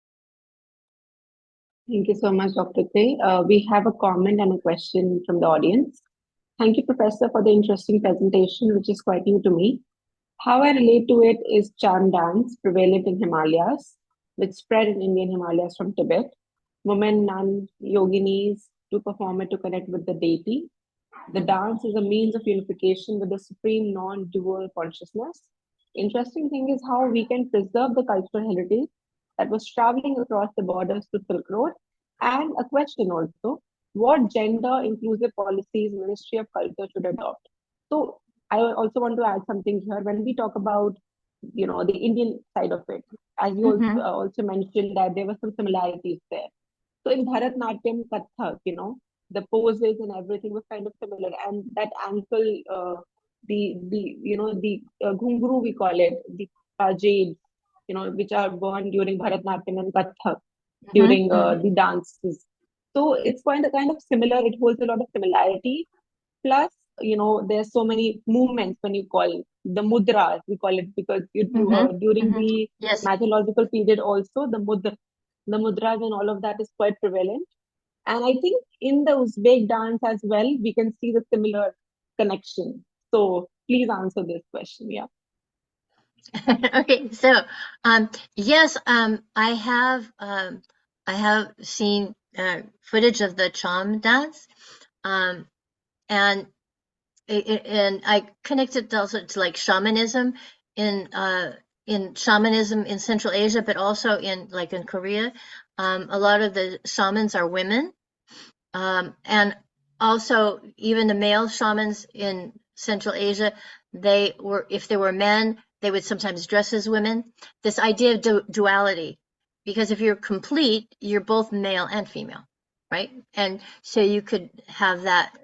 Thank you so much, Dr. Tay. We have a comment and a question from the audience. Thank you, Professor, for the interesting presentation, which is quite new to me. How I relate to it is charm dance, prevalent in Himalayas, which spread in Indian Himalayas from Tibet. Women, nuns, yoginis to perform it to connect with the deity. The dance is a means of unification with the supreme non-dual consciousness. Interesting thing is how we can preserve the cultural heritage that was traveling across the borders to Silk Road. And a question also, what gender inclusive policies Ministry of Culture should adopt? So I also want to add something here. When we talk about, the Indian side of it, as you also mentioned that there were some similarities there. So in Bharatnatyam, Kathak, the poses and everything was kind of similar, and that ankle, the ghunguru we call it, the jades, which are worn during Bharatnatyam and Kathak during the dances. So it's kind of similar. It holds a lot of similarity. Plus, there's so many movements when you call the mudras, we call it, because during the mythological period also the mudras and all of that is quite prevalent. And I think in the Uzbek dance as well, we can see the similar connection. So please answer this question. Yeah. Okay, so yes, I have seen footage of the cham dance, and I connected also to like shamanism in shamanism in Central Asia, but also in Korea. A lot of the shamans are women, and also even the male shamans in Central Asia, if they were men, they would sometimes dress as women. This idea of duality, because if you're complete, you're both male and female, right? And so you could have that.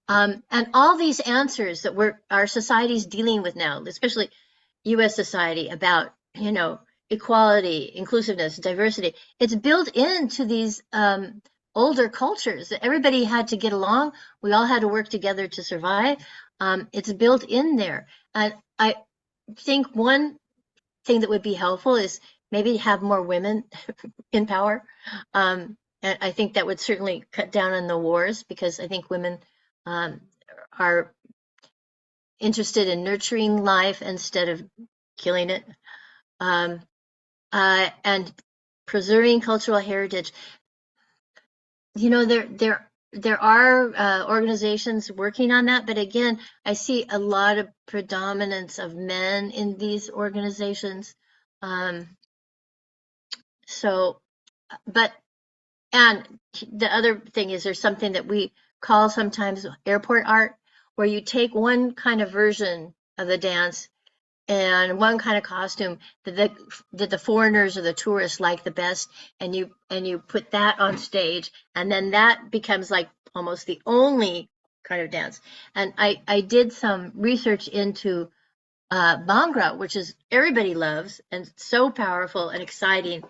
And all these answers that our society's dealing with now, especially U.S. society, about, equality, inclusiveness, diversity, it's built into these older cultures that everybody had to get along. We all had to work together to survive. It's built in there. And I think one thing that would be helpful is maybe have more women in power. And I think that would certainly cut down on the wars, because I think women are interested in nurturing life instead of killing it. And preserving cultural heritage. There are organizations working on that, but again, I see a lot of predominance of men in these organizations. And the other thing is, there's something that we call sometimes airport art, where you take one kind of version of the dance and one kind of costume that the foreigners or the tourists like the best, and you put that on stage, and then that becomes like almost the only kind of dance. And I did some research into Bhangra, which is everybody loves and so powerful and exciting,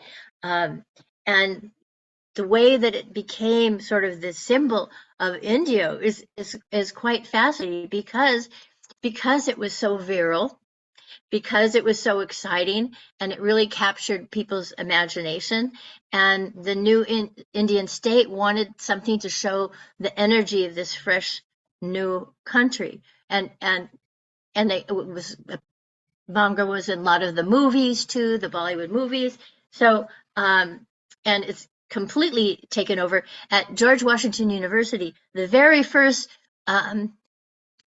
and the way that it became sort of the symbol of India is quite fascinating, because it was so virile, because it was so exciting, and it really captured people's imagination. And the new Indian state wanted something to show the energy of this fresh new country. And Bhangra was in a lot of the movies too, the Bollywood movies. So, and it's completely taken over at George Washington University. The very first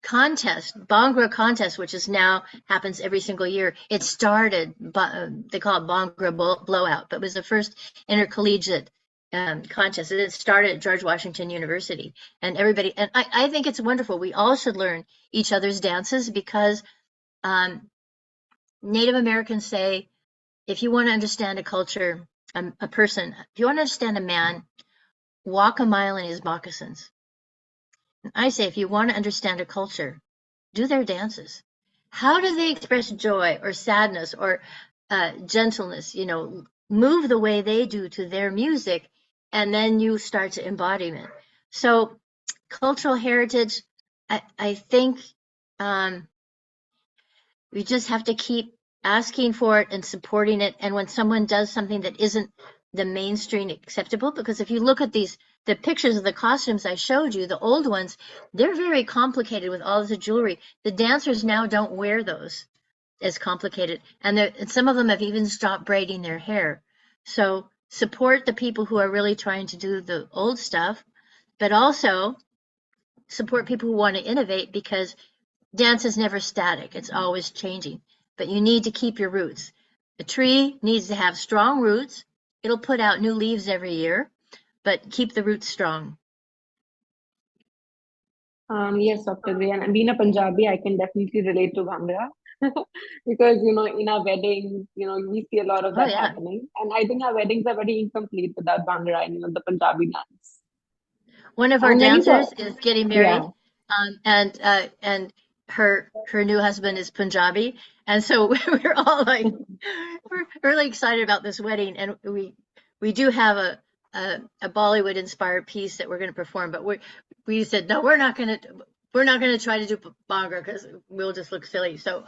contest, Bhangra contest, which is now happens every single year. It started, they call it Bhangra Blowout, but it was the first intercollegiate contest. It started at George Washington University, and everybody, and I think it's wonderful. We all should learn each other's dances, because Native Americans say, if you want to understand a culture, a person, if you want to understand a man, walk a mile in his moccasins. I say, if you want to understand a culture, do their dances. How do they express joy or sadness or gentleness? You know, move the way they do to their music, and then you start to embodiment. So, cultural heritage, I think we just have to keep asking for it and supporting it. And when someone does something that isn't the mainstream acceptable, because if you look at the pictures of the costumes I showed you, the old ones, they're very complicated with all the jewelry. The dancers now don't wear those as complicated. And some of them have even stopped braiding their hair. So support the people who are really trying to do the old stuff, but also support people who want to innovate, because dance is never static, it's always changing. But you need to keep your roots. A tree needs to have strong roots. It'll put out new leaves every year, but keep the roots strong. Yes, Dr. Ray, and being a Punjabi, I can definitely relate to Bhangra because in our weddings, we see a lot of Oh, that yeah. happening, and I think our weddings are very incomplete without Bhangra and the Punjabi dance. One of our And when you dancers talk, is getting yeah, married, and her new husband is Punjabi, and so we're all like, we're really excited about this wedding, and we do have a Bollywood inspired piece that we're going to perform, but we said no, we're not going to try to do Bhangra because we'll just look silly. So,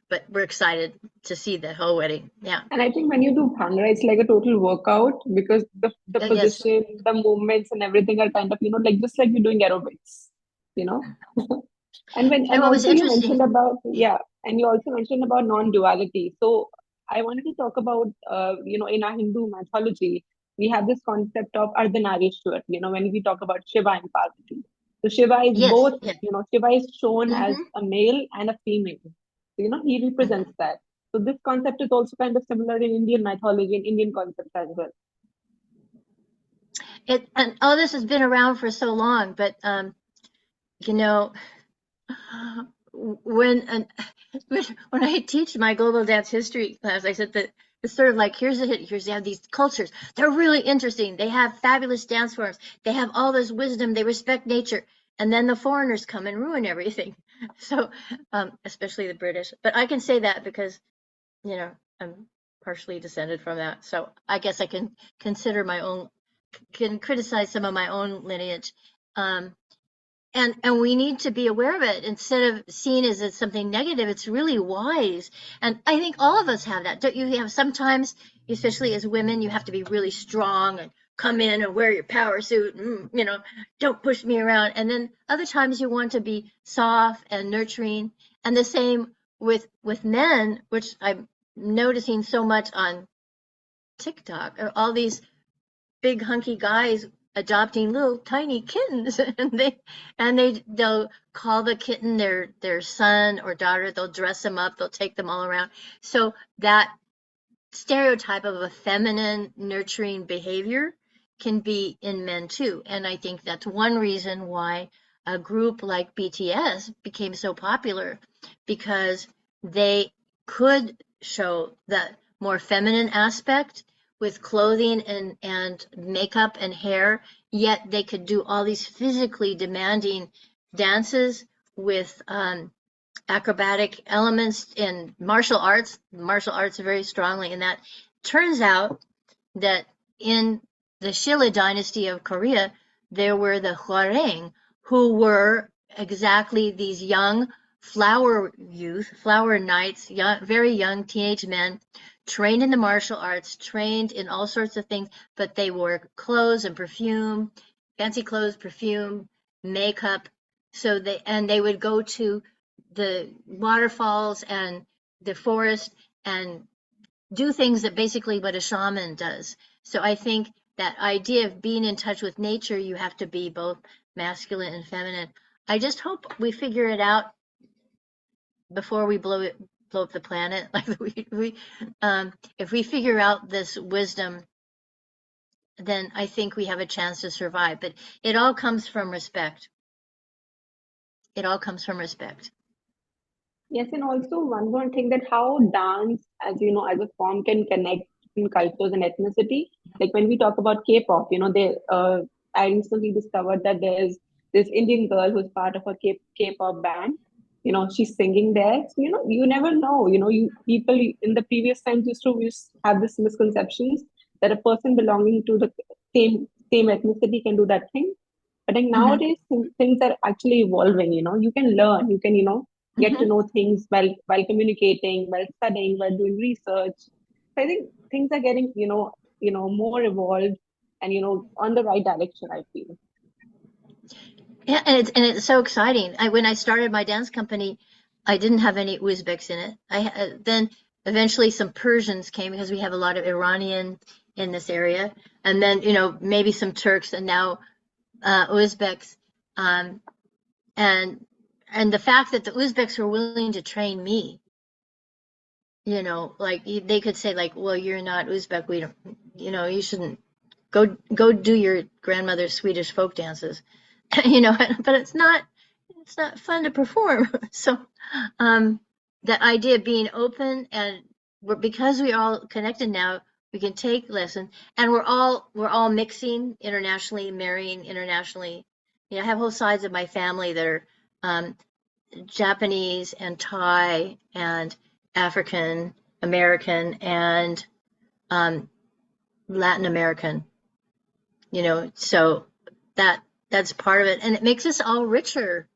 but we're excited to see the whole wedding. Yeah. and I think when you do Bhangra, it's like a total workout because the Yes. position, the movements, and everything are kind of like just like you're doing aerobics, you know. And And what was also you interesting, mentioned about, yeah, and you also mentioned about non-duality. So I wanted to talk about in our Hindu mythology we have this concept of Ardhanarishwar. When we talk about Shiva and Parvati. So Shiva is yes, both. yeah. Shiva is shown as Hmm. a male and a female. So, he represents that. So this concept is also kind of similar in Indian mythology and Indian concepts as well. And all this has been around for so long, but you know, when and when I teach my global dance history class, I said that it's sort of like here's you have these cultures. They're really interesting. They have fabulous dance forms. They have all this wisdom. They respect nature, and then the foreigners come and ruin everything. So, especially the British. But I can say that because I'm partially descended from that. So I guess I can consider my own can criticize some of my own lineage. Um, and we need to be aware of it instead of seeing it as something negative. It's really wise, and I think all of us have that. Don't you have sometimes, especially as women, you have to be really strong and come in and wear your power suit, and don't push me around. And then other times you want to be soft and nurturing, and the same with men, which I'm noticing so much on TikTok, or all these big hunky guys adopting little tiny kittens, and they'll call the kitten their son or daughter. They'll dress them up, they'll take them all around. So that stereotype of a feminine nurturing behavior can be in men too, and I think that's one reason why a group like BTS became so popular, because they could show the more feminine aspect with clothing and makeup and hair, yet they could do all these physically demanding dances with acrobatic elements in martial arts very strongly in that. Turns out that in the Shilla dynasty of Korea, there were the Hwarang, who were exactly these young flower knights, very young teenage men, trained in the martial arts, trained in all sorts of things, but they wore clothes and perfume, fancy clothes, perfume, makeup. So they would go to the waterfalls and the forest and do things that basically what a shaman does. So I think that idea of being in touch with nature, you have to be both masculine and feminine. I just hope we figure it out before we blow up the planet. Like if we figure out this wisdom, then I think we have a chance to survive. But it all comes from respect. It all comes from respect. Yes, and also one more thing that how dance, as as a form, can connect different cultures and ethnicity. Like when we talk about K-pop, I recently discovered that there's this Indian girl who's part of a K-pop band. She's singing there. So, you never know. People in the previous times used to have this misconceptions that a person belonging to the same ethnicity can do that thing. But like Mhm. nowadays, things are actually evolving. You can learn. You can get to Mhm. know things while communicating, while studying, while doing research. So I think things are getting more evolved and on the right direction, I feel. Yeah, and it's so exciting. When I started my dance company, I didn't have any Uzbeks in it. Then eventually some Persians came because we have a lot of Iranian in this area, and then maybe some Turks, and now Uzbeks. Um, and the fact that the Uzbeks were willing to train me, like they could say like, well, you're not Uzbek, we don't, you shouldn't go do your grandmother's Swedish folk dances, but it's not fun to perform. So that idea of being open, and because we're all connected now, we can take lessons, and we're all mixing internationally, marrying internationally. I have whole sides of my family that are Japanese and Thai and African American and um, Latin American. So that's part of it, and it makes us all richer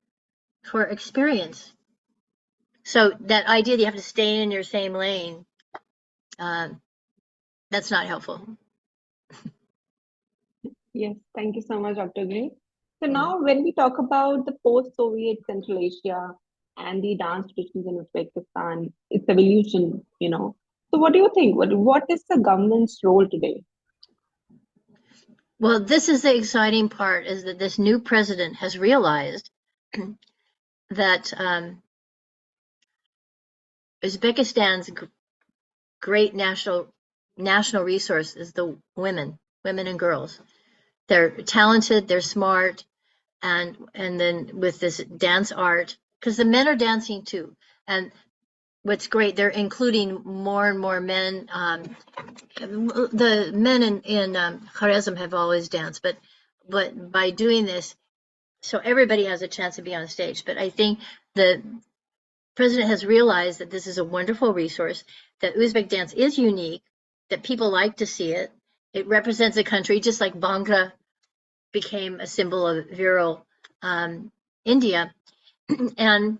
for experience. So that idea that you have to stay in your same lane, that's not helpful. Yes, thank you so much, Dr. Gray. So Yeah. now when we talk about the post-Soviet Central Asia and the dance traditions in Uzbekistan, its evolution. So what do you think? What is the government's role today? Well, this is the exciting part: is that this new president has realized that Uzbekistan's great national resource is the women and girls. They're talented, they're smart, and then with this dance art, because the men are dancing too. And what's great, they're including more and more men. The men in Kharezm have always danced, but by doing this, so everybody has a chance to be on stage. But I think the president has realized that this is a wonderful resource, that Uzbek dance is unique, that people like to see it. It represents a country, just like Bhangra became a symbol of virile India. And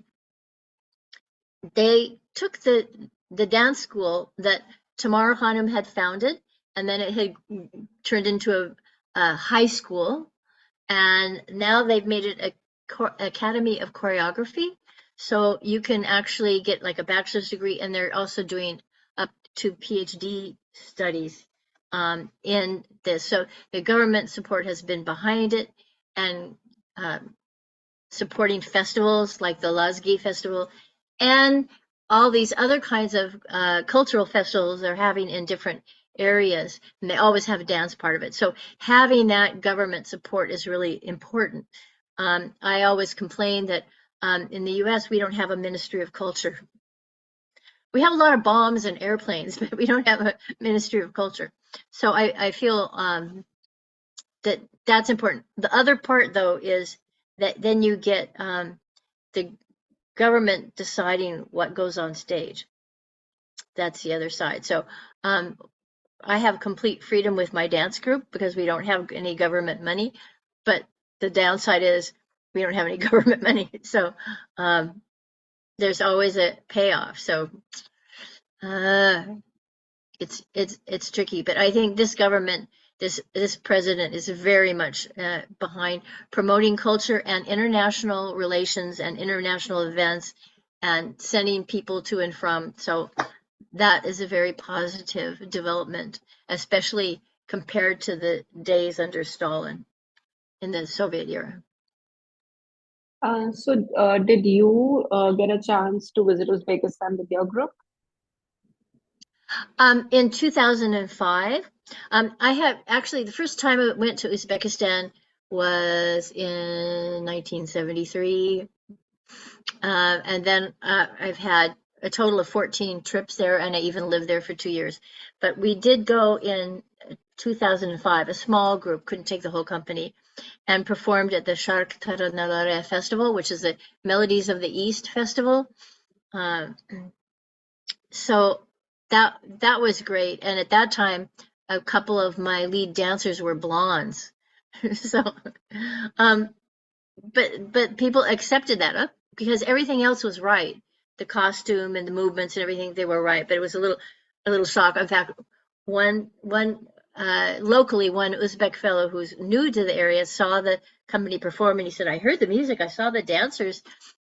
they took the dance school that Tamar Khanum had founded, and then it had turned into a high school, and now they've made it a academy of choreography. So you can actually get like a bachelor's degree, and they're also doing up to PhD studies in this. So the government support has been behind it, and supporting festivals like the Lazgi Festival and all these other kinds of cultural festivals they're having in different areas, and they always have a dance part of it. So having that government support is really important. I always complain that in the US, we don't have a Ministry of Culture. We have a lot of bombs and airplanes, but we don't have a Ministry of Culture. So I feel that's important. The other part, though, is that then you get the government deciding what goes on stage. That's the other side. So I have complete freedom with my dance group because we don't have any government money. But the downside is we don't have any government money. So there's always a payoff. So uh, it's tricky. But I think this government, this president is very much behind promoting culture and international relations and international events and sending people to and from. So that is a very positive development, especially compared to the days under Stalin in the Soviet era. So did you get a chance to visit Uzbekistan with your group? In 2005, I have actually, the first time I went to Uzbekistan was in 1973. And then I've had a total of 14 trips there, and I even lived there for 2 years. But we did go in 2005, a small group, couldn't take the whole company, and performed at the Shark Taranalare Festival, which is the Melodies of the East Festival. So that was great. And at that time, a couple of my lead dancers were blondes. So, um, but people accepted that because everything else was right. The costume and the movements and everything, they were right. But it was a little shock. In fact, one locally, one Uzbek fellow who's new to the area saw the company perform, and he said, "I heard the music, I saw the dancers,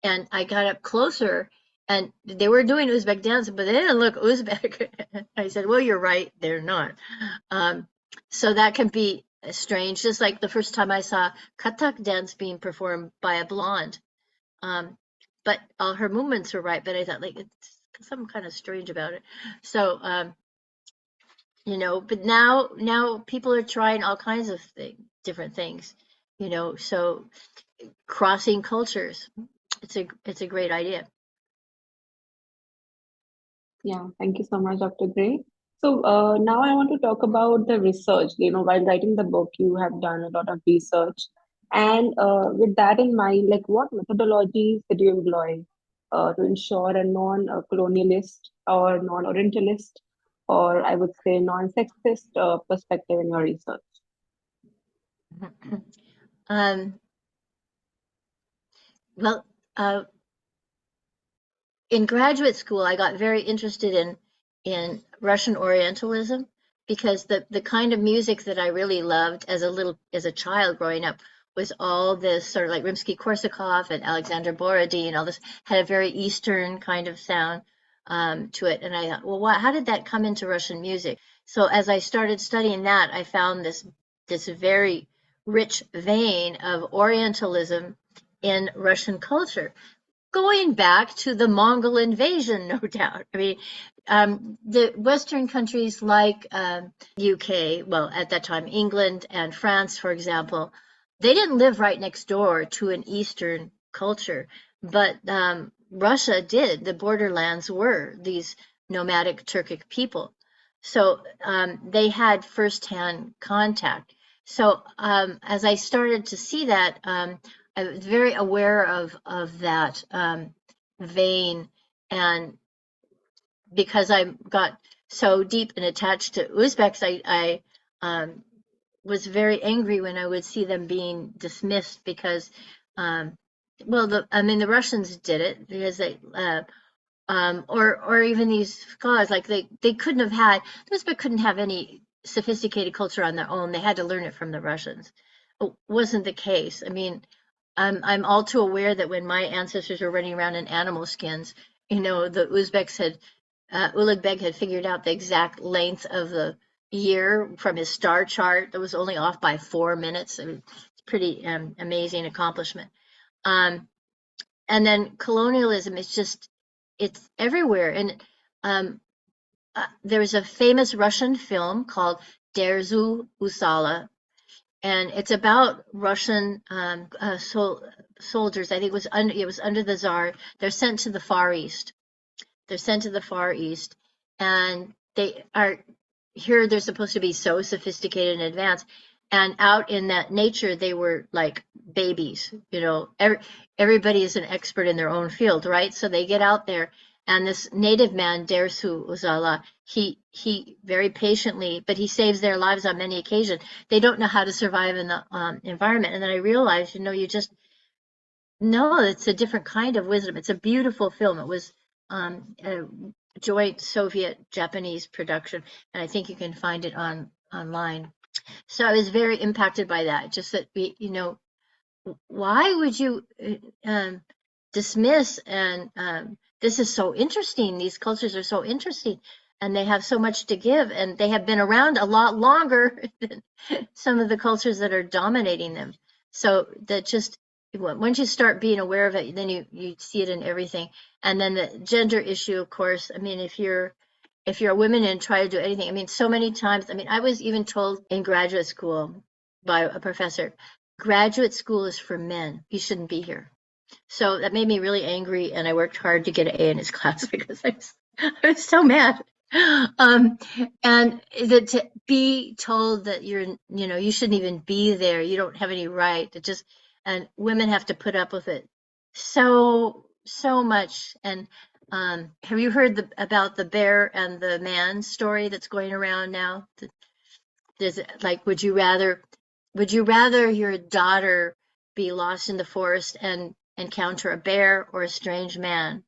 and I got up closer, and they were doing Uzbek dance, but they didn't look Uzbek." I said, "Well, you're right, they're not." So that can be strange, just like the first time I saw Kathak dance being performed by a blonde. But all her movements were right, but I thought like it's something kind of strange about it. So, but now people are trying all kinds of different things, so crossing cultures, it's a great idea. Yeah, thank you so much, Dr. Gray. So now I want to talk about the research. While writing the book, you have done a lot of research. And with that in mind, like what methodologies did you employ to ensure a non-colonialist or non-Orientalist, or I would say non-sexist perspective in your research? um, well, in graduate school, I got very interested in Russian Orientalism because the kind of music that I really loved as a child growing up was all this sort of like Rimsky-Korsakov and Alexander Borodin, all this had a very Eastern kind of sound to it. And I thought, well, how did that come into Russian music? So as I started studying that, I found this very rich vein of Orientalism in Russian culture, going back to the Mongol invasion, no doubt. I mean, the Western countries like UK, well, at that time, England and France, for example, they didn't live right next door to an Eastern culture, but Russia did. The borderlands were these nomadic Turkic people. So they had firsthand contact. So as I started to see that, I was very aware of that vein, and because I got so deep and attached to Uzbeks, I was very angry when I would see them being dismissed because, well, the Russians did it because they, or even these scholars, like they couldn't have had, the Uzbek couldn't have any sophisticated culture on their own. They had to learn it from the Russians. It wasn't the case. I mean, I'm all too aware that when my ancestors were running around in animal skins, the Uzbeks Ulugh Beg had figured out the exact length of the year from his star chart that was only off by 4 minutes. I mean, it's pretty amazing accomplishment. And then colonialism is it's everywhere. And there's a famous Russian film called Derzu Usala, and it's about Russian soldiers. I think it was under the Tsar. They're sent to the Far East. They're sent to the Far East, and they are here. They're supposed to be so sophisticated and advanced, and out in that nature, they were like babies. Everybody is an expert in their own field, right? So they get out there, and this native man, Dersu Uzala, he very patiently, but he saves their lives on many occasions. They don't know how to survive in the environment, and then I realized, no, it's a different kind of wisdom. It's a beautiful film. It was a joint Soviet-Japanese production, and I think you can find it online. So I was very impacted by that. Just that why would you dismiss and this is so interesting. These cultures are so interesting, and they have so much to give, and they have been around a lot longer than some of the cultures that are dominating them. So that just once you start being aware of it, then you see it in everything. And then the gender issue, of course. I mean, if you're a woman and try to do anything, I mean, so many times. I mean, I was even told in graduate school by a professor, graduate school is for men. You shouldn't be here. So that made me really angry, and I worked hard to get an A in his class because I was so mad. Um, and that to be told that you shouldn't even be there, you don't have any right to just, and women have to put up with it so much. And have you heard about the bear and the man story that's going around now? Does it, like, would you rather your daughter be lost in the forest and encounter a bear or a strange man?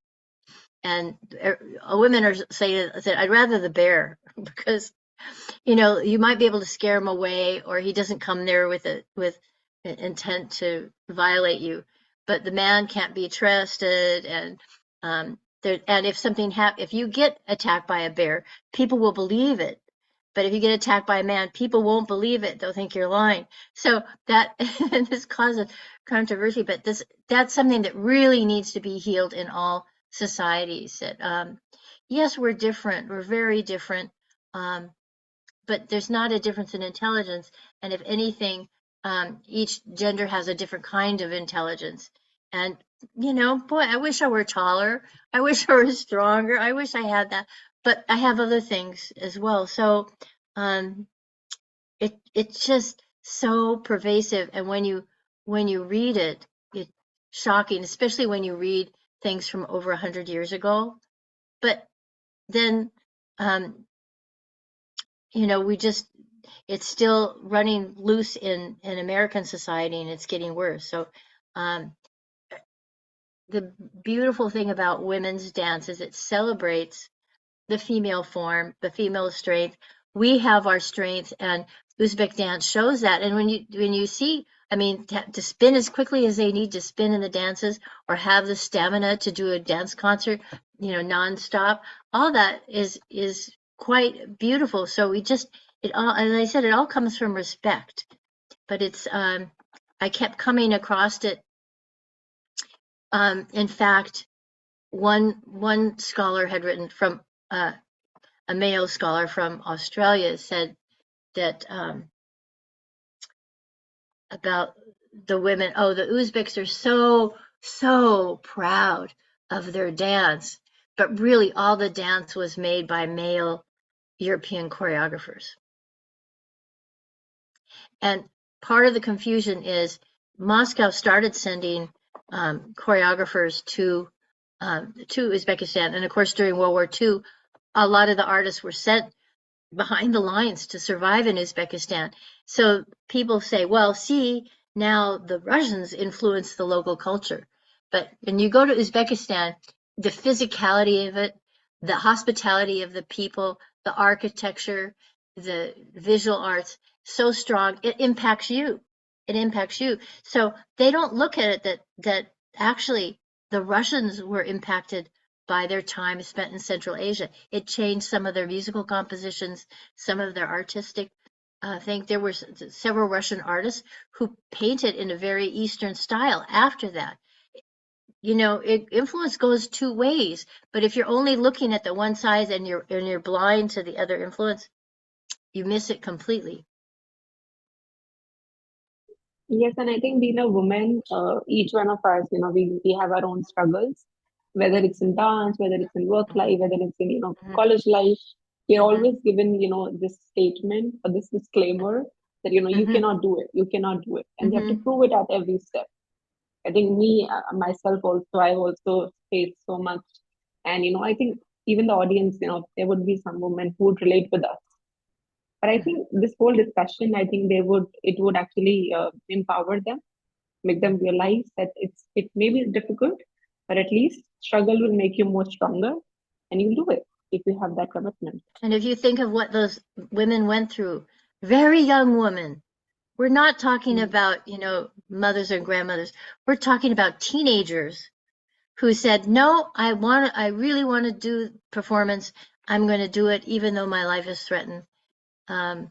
And women are saying that I'd rather the bear because you might be able to scare him away, or he doesn't come there with intent to violate you. But the man can't be trusted, and if you get attacked by a bear, people will believe it. But if you get attacked by a man, people won't believe it. They'll think you're lying. So that this causes controversy. But that's something that really needs to be healed in all societies. That yes, we're different. We're very different. But there's not a difference in intelligence. And if anything, each gender has a different kind of intelligence. And, boy, I wish I were taller. I wish I were stronger. I wish I had that. But I have other things as well. So it's just so pervasive. And when you read it, it's shocking, especially when you read things from over 100 years ago. But then, it's still running loose in American society, and it's getting worse. So the beautiful thing about women's dance is it celebrates the female form, the female strength. We have our strength, and Uzbek dance shows that. And when you see, I mean, to spin as quickly as they need to spin in the dances, or have the stamina to do a dance concert, nonstop, all that is quite beautiful. So it all, as I said, it all comes from respect. But I kept coming across it. In fact, one scholar had written from a male scholar from Australia said that about the women. Oh, the Uzbeks are so proud of their dance, but really all the dance was made by male European choreographers. And part of the confusion is Moscow started sending choreographers to Uzbekistan, and of course during World War II, a lot of the artists were sent behind the lines to survive in Uzbekistan. So people say, well, see, now the Russians influence the local culture. But when you go to Uzbekistan, the physicality of it, the hospitality of the people, the architecture, the visual arts, so strong, it impacts you. It impacts you. So they don't look at it that actually the Russians were impacted by their time spent in Central Asia. It changed some of their musical compositions, some of their artistic thing. There were several Russian artists who painted in a very Eastern style after that. Influence goes two ways, but if you're only looking at the one side and you're blind to the other influence, you miss it completely. Yes, and I think being a woman, each one of us, we have our own struggles, whether it's in dance, whether it's in work life, whether it's in, college life. We're always given, this statement or this disclaimer that, you cannot do it, you cannot do it. And you have to prove it at every step. I think myself also, I've also faced so much. And, I think even the audience, there would be some women who would relate with us. But I think this whole discussion, I think it would actually empower them, make them realize that it may be difficult, but at least struggle will make you more stronger, and you'll do it if you have that commitment. And if you think of what those women went through, very young women, we're not talking about, mothers and grandmothers. We're talking about teenagers who said, no, I really want to do performance. I'm going to do it even though my life is threatened. And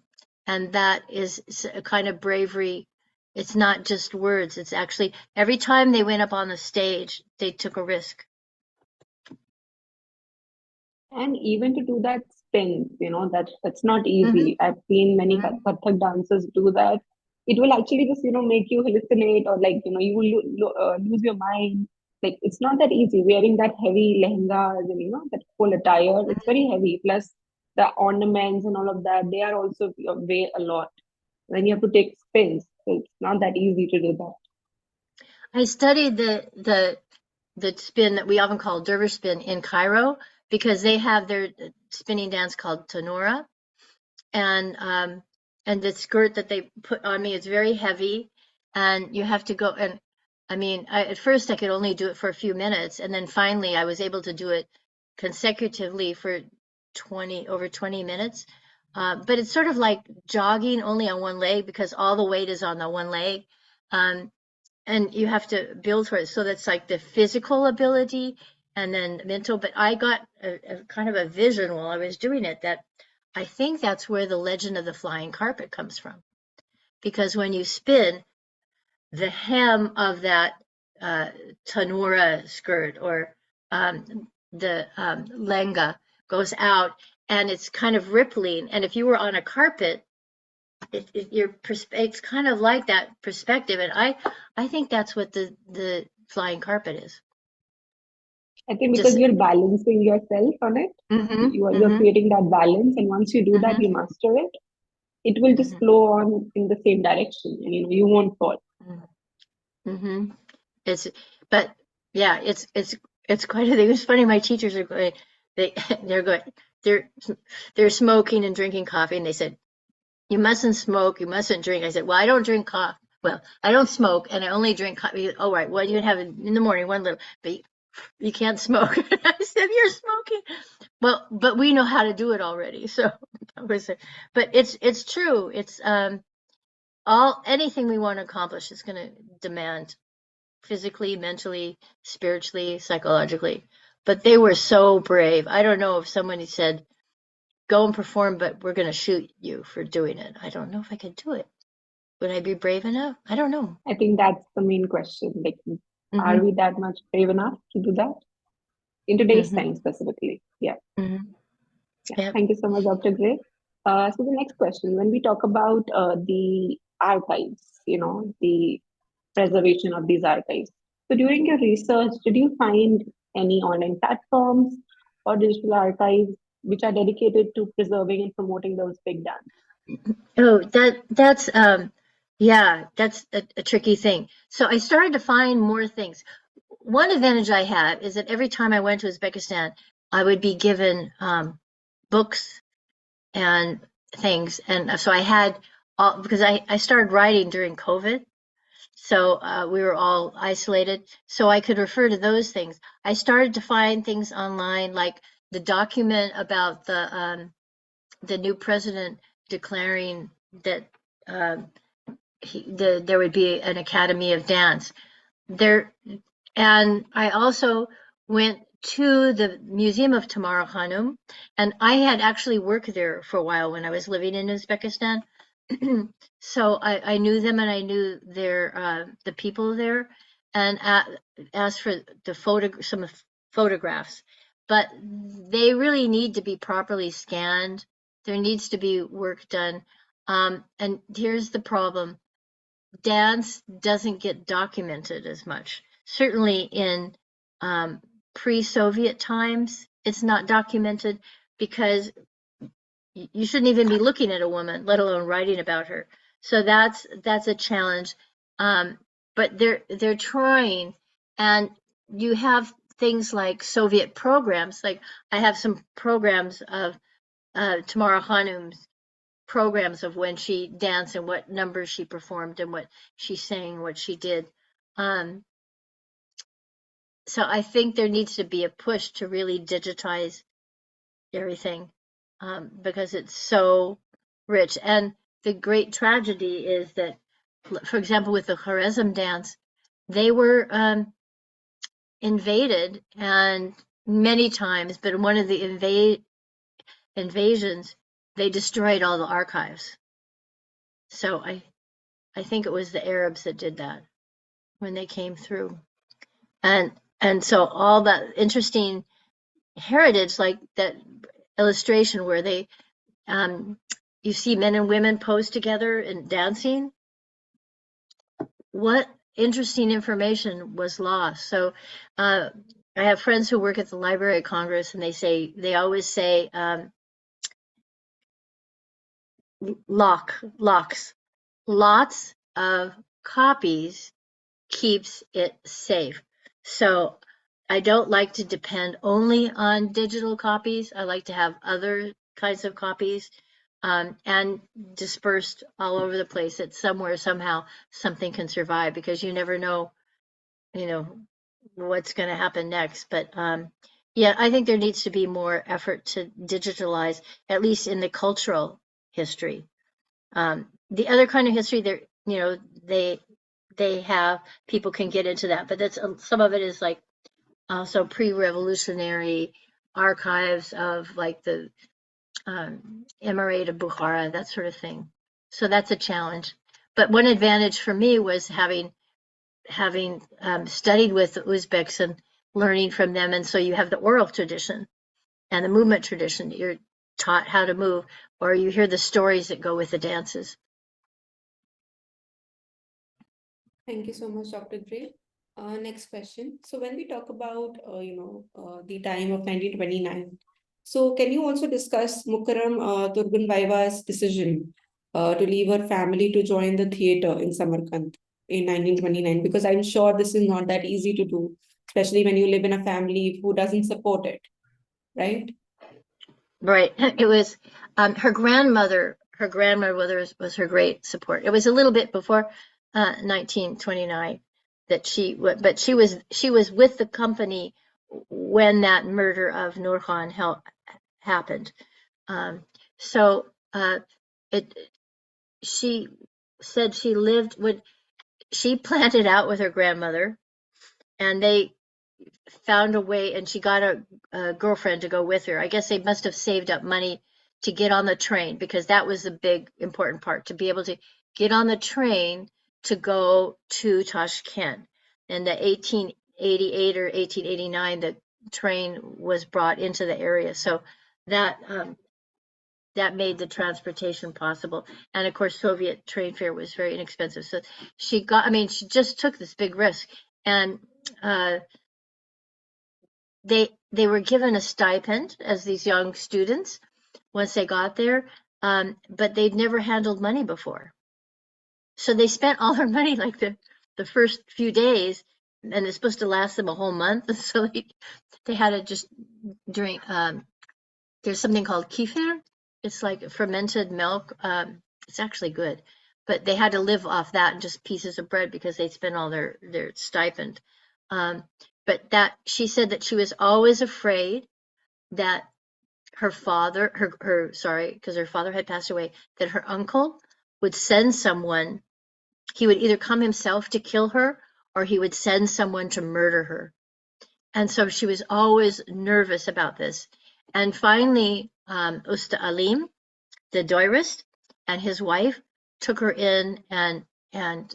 that is a kind of bravery. It's not just words. It's actually every time they went up on the stage, they took a risk. And even to do that spin, that's not easy. I've seen many Kathak dancers do that. It will actually just, make you hallucinate, or like, you will lose your mind. Like it's not that easy wearing that heavy lehengas and that whole attire. It's very heavy. Plus the ornaments and all of that, they are also weigh a lot. Then you have to take spins. So it's not that easy to do that. I studied the spin that we often call dervish spin in Cairo because they have their spinning dance called Tanora, and the skirt that they put on me is very heavy, and you have to go. And I mean, at first I could only do it for a few minutes, and then finally I was able to do it consecutively for over 20 minutes. But it's sort of like jogging only on one leg because all the weight is on the one leg. And you have to build for it. So that's like the physical ability and then mental. But I got a kind of a vision while I was doing it that I think that's where the legend of the flying carpet comes from. Because when you spin, the hem of that tanura skirt or the lenga goes out and it's kind of rippling. And if you were on a carpet, it's kind of like that perspective, and I think that's what the flying carpet is. I think because Just you're balancing yourself on it, you're creating that balance, and once you do that, you master it. It will just flow on in the same direction, and you won't fall. It's but yeah, it's quite a thing. It's funny. My teachers are going. They're smoking and drinking coffee, and they said, you mustn't smoke, you mustn't drink. I said, well, I don't drink coffee. Well, I don't smoke and I only drink coffee. Oh, right. Well, you can have it in the morning, one little, but you can't smoke. I said, you're smoking. Well, but we know how to do it already. So that was it. But it's true. It's anything we want to accomplish is going to demand physically, mentally, spiritually, psychologically. But they were so brave. I don't know if somebody said, go and perform, but we're going to shoot you for doing it. I don't know if I could do it. Would I be brave enough? I don't know. I think that's the main question. Like, are we that much brave enough to do that? In today's time, specifically. Yeah. Yep. Thank you so much, Dr. Gray. So the next question, when we talk about the archives, the preservation of these archives. So during your research, did you find any online platforms or digital archives which are dedicated to preserving and promoting those big dance? Oh, that's a tricky thing. So I started to find more things. One advantage I had is that every time I went to Uzbekistan, I would be given books and things. And so I had all, because I started writing during COVID. So we were all isolated. So I could refer to those things. I started to find things online, like the document about the new president declaring that there would be an Academy of Dance there. And I also went to the Museum of Tamara Khanum, and I had actually worked there for a while when I was living in Uzbekistan. So I knew them and I knew the people there, and asked for some photographs. But they really need to be properly scanned. There needs to be work done. And here's the problem. Dance doesn't get documented as much. Certainly in pre-Soviet times, it's not documented because you shouldn't even be looking at a woman, let alone writing about her. So that's a challenge. But they're trying, and you have things like Soviet programs. Like I have some programs of Tamara Khanum's programs of when she danced and what numbers she performed and what she sang, what she did. So I think there needs to be a push to really digitize everything because it's so rich. And the great tragedy is that, for example, with the Khwarezm dance, they were invaded and many times, but in one of the invasions, they destroyed all the archives. So I think it was the Arabs that did that when they came through. And so all that interesting heritage, like that illustration where they you see men and women pose together and dancing. What interesting information was lost. So I have friends who work at the Library of Congress, and they always say locks. Lots of copies keeps it safe. So I don't like to depend only on digital copies. I like to have other kinds of copies and dispersed all over the place that somewhere, somehow, something can survive, because you never know, what's going to happen next. But yeah, I think there needs to be more effort to digitalize, at least in the cultural history. The other kind of history, they have, people can get into that, but that's some of it is like also pre-revolutionary archives of like the Emirate of Bukhara, that sort of thing. So that's a challenge. But one advantage for me was having studied with the Uzbeks and learning from them, and so you have the oral tradition and the movement tradition. You're taught how to move, or you hear the stories that go with the dances. Thank you so much, Dr. Gray. Next question. So when we talk about, the time of 1929, so can you also discuss Mukarram Turgunbayev's decision to leave her family to join the theater in Samarkand in 1929? Because I'm sure this is not that easy to do, especially when you live in a family who doesn't support it, right? Right. It was her grandmother. Her grandmother was her great support. It was a little bit before 1929 that but she was with the company when that murder of Nurhan happened. So it she said she lived when she planned it out with her grandmother, and they found a way, and she got a girlfriend to go with her. I guess they must have saved up money to get on the train, because that was the big important part, to be able to get on the train to go to Tashkent. In the 1888 or 1889, the train was brought into the area. So that that made the transportation possible. And of course, Soviet train fare was very inexpensive. So she just took this big risk. And they were given a stipend as these young students once they got there, but they'd never handled money before. So they spent all their money like the first few days, and it's supposed to last them a whole month. So they had to just drink. There's something called kefir. It's like fermented milk. It's actually good, but they had to live off that and just pieces of bread because they spent all their stipend. But that she said that she was always afraid that her father, because her father had passed away, that her uncle would send someone. He would either come himself to kill her, or he would send someone to murder her. And so she was always nervous about this. And finally, Usta Alim, the diarist, and his wife took her in, and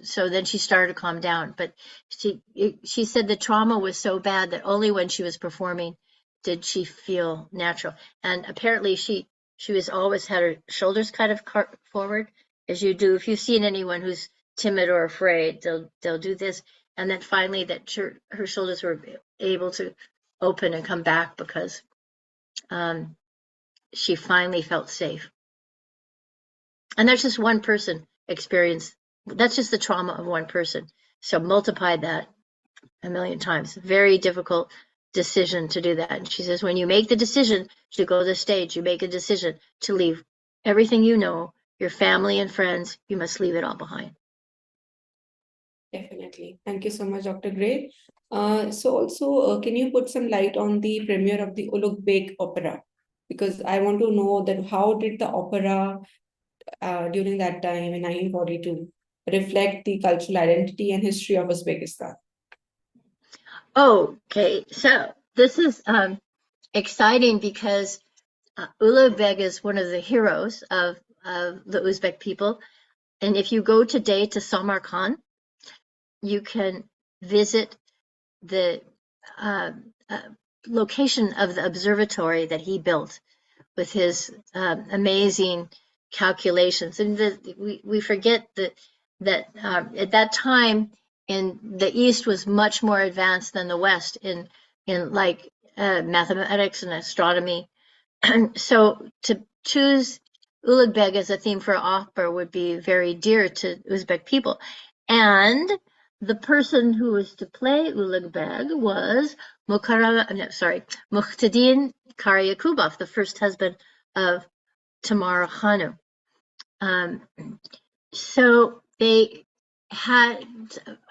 so then she started to calm down. But she said the trauma was so bad that only when she was performing did she feel natural. And apparently she was always had her shoulders kind of forward, as you do if you've seen anyone who's timid or afraid. They'll do this, and then finally that her shoulders were able to open and come back, because she finally felt safe. And that's just one person experience. That's just the trauma of one person. So multiply that a million times. Very difficult decision to do that. And she says, when you make the decision to go to the stage, you make a decision to leave everything you know, your family and friends, you must leave it all behind. Definitely. Thank you so much, Dr. Gray. So also, can you put some light on the premiere of the Ulugh Beg opera? Because I want to know that how did the opera during that time in 1942 reflect the cultural identity and history of Uzbekistan? Okay, so this is exciting because Ulugh Beg is one of the heroes of the Uzbek people. And if you go today to Samarkand, you can visit the location of the observatory that he built with his amazing calculations. And we forget that at that time in the East was much more advanced than the West in like mathematics and astronomy. So to choose Ulugbeg as a theme for opera would be very dear to Uzbek people. And the person who was to play Ulugbeg was Muhtadin Karyakubov, the first husband of Tamara Hanu. So they had,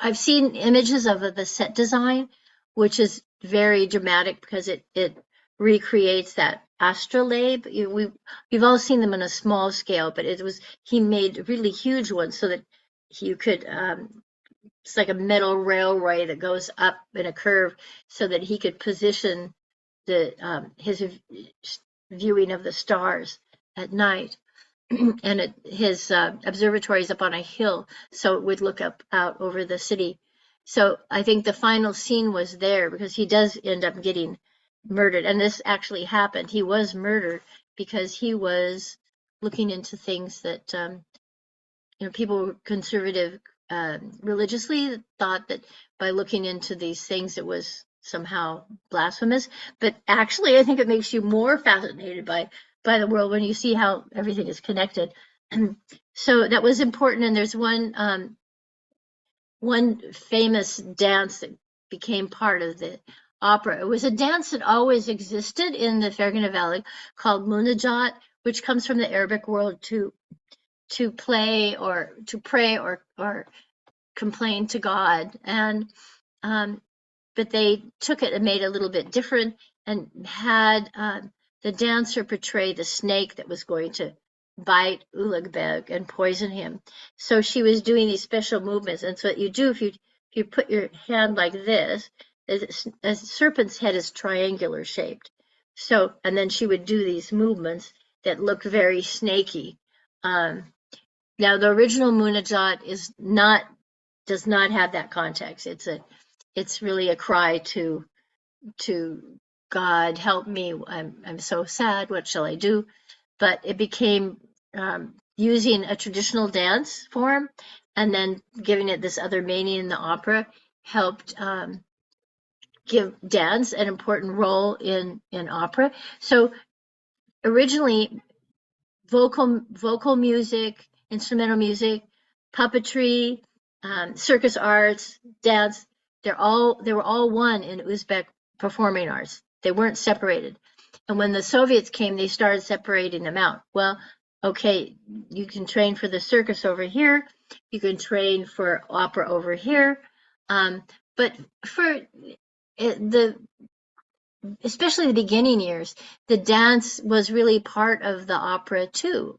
I've seen images of the set design, which is very dramatic because it recreates that astrolabe. We've all seen them on a small scale, but he made really huge ones so that you could, it's like a metal railway that goes up in a curve so that he could position his viewing of the stars at night. And his observatory is up on a hill, so it would look out over the city. So I think the final scene was there because he does end up getting murdered, and this actually happened. He was murdered because he was looking into things that people conservative religiously thought that by looking into these things it was somehow blasphemous. But actually, I think it makes you more fascinated by the world when you see how everything is connected. So that was important. And there's one famous dance that became part of the opera. It was a dance that always existed in the Fergana Valley called Munajat, which comes from the Arabic word to play or to pray or complain to God. And but they took it and made it a little bit different and had the dancer portray the snake that was going to bite Ulugbeg and poison him. So she was doing these special movements. And so what you do if you put your hand like this, a serpent's head is triangular shaped. So, and then she would do these movements that look very snaky. Now the original Munajat does not have that context. It's really a cry to God, help me. I'm so sad. What shall I do? But it became using a traditional dance form and then giving it this other meaning in the opera helped give dance an important role in opera. So originally vocal music, instrumental music, puppetry, circus arts, dance. They were all one in Uzbek performing arts. They weren't separated. And when the Soviets came, they started separating them out. Well, okay, you can train for the circus over here. You can train for opera over here. But for the especially the beginning years, the dance was really part of the opera too,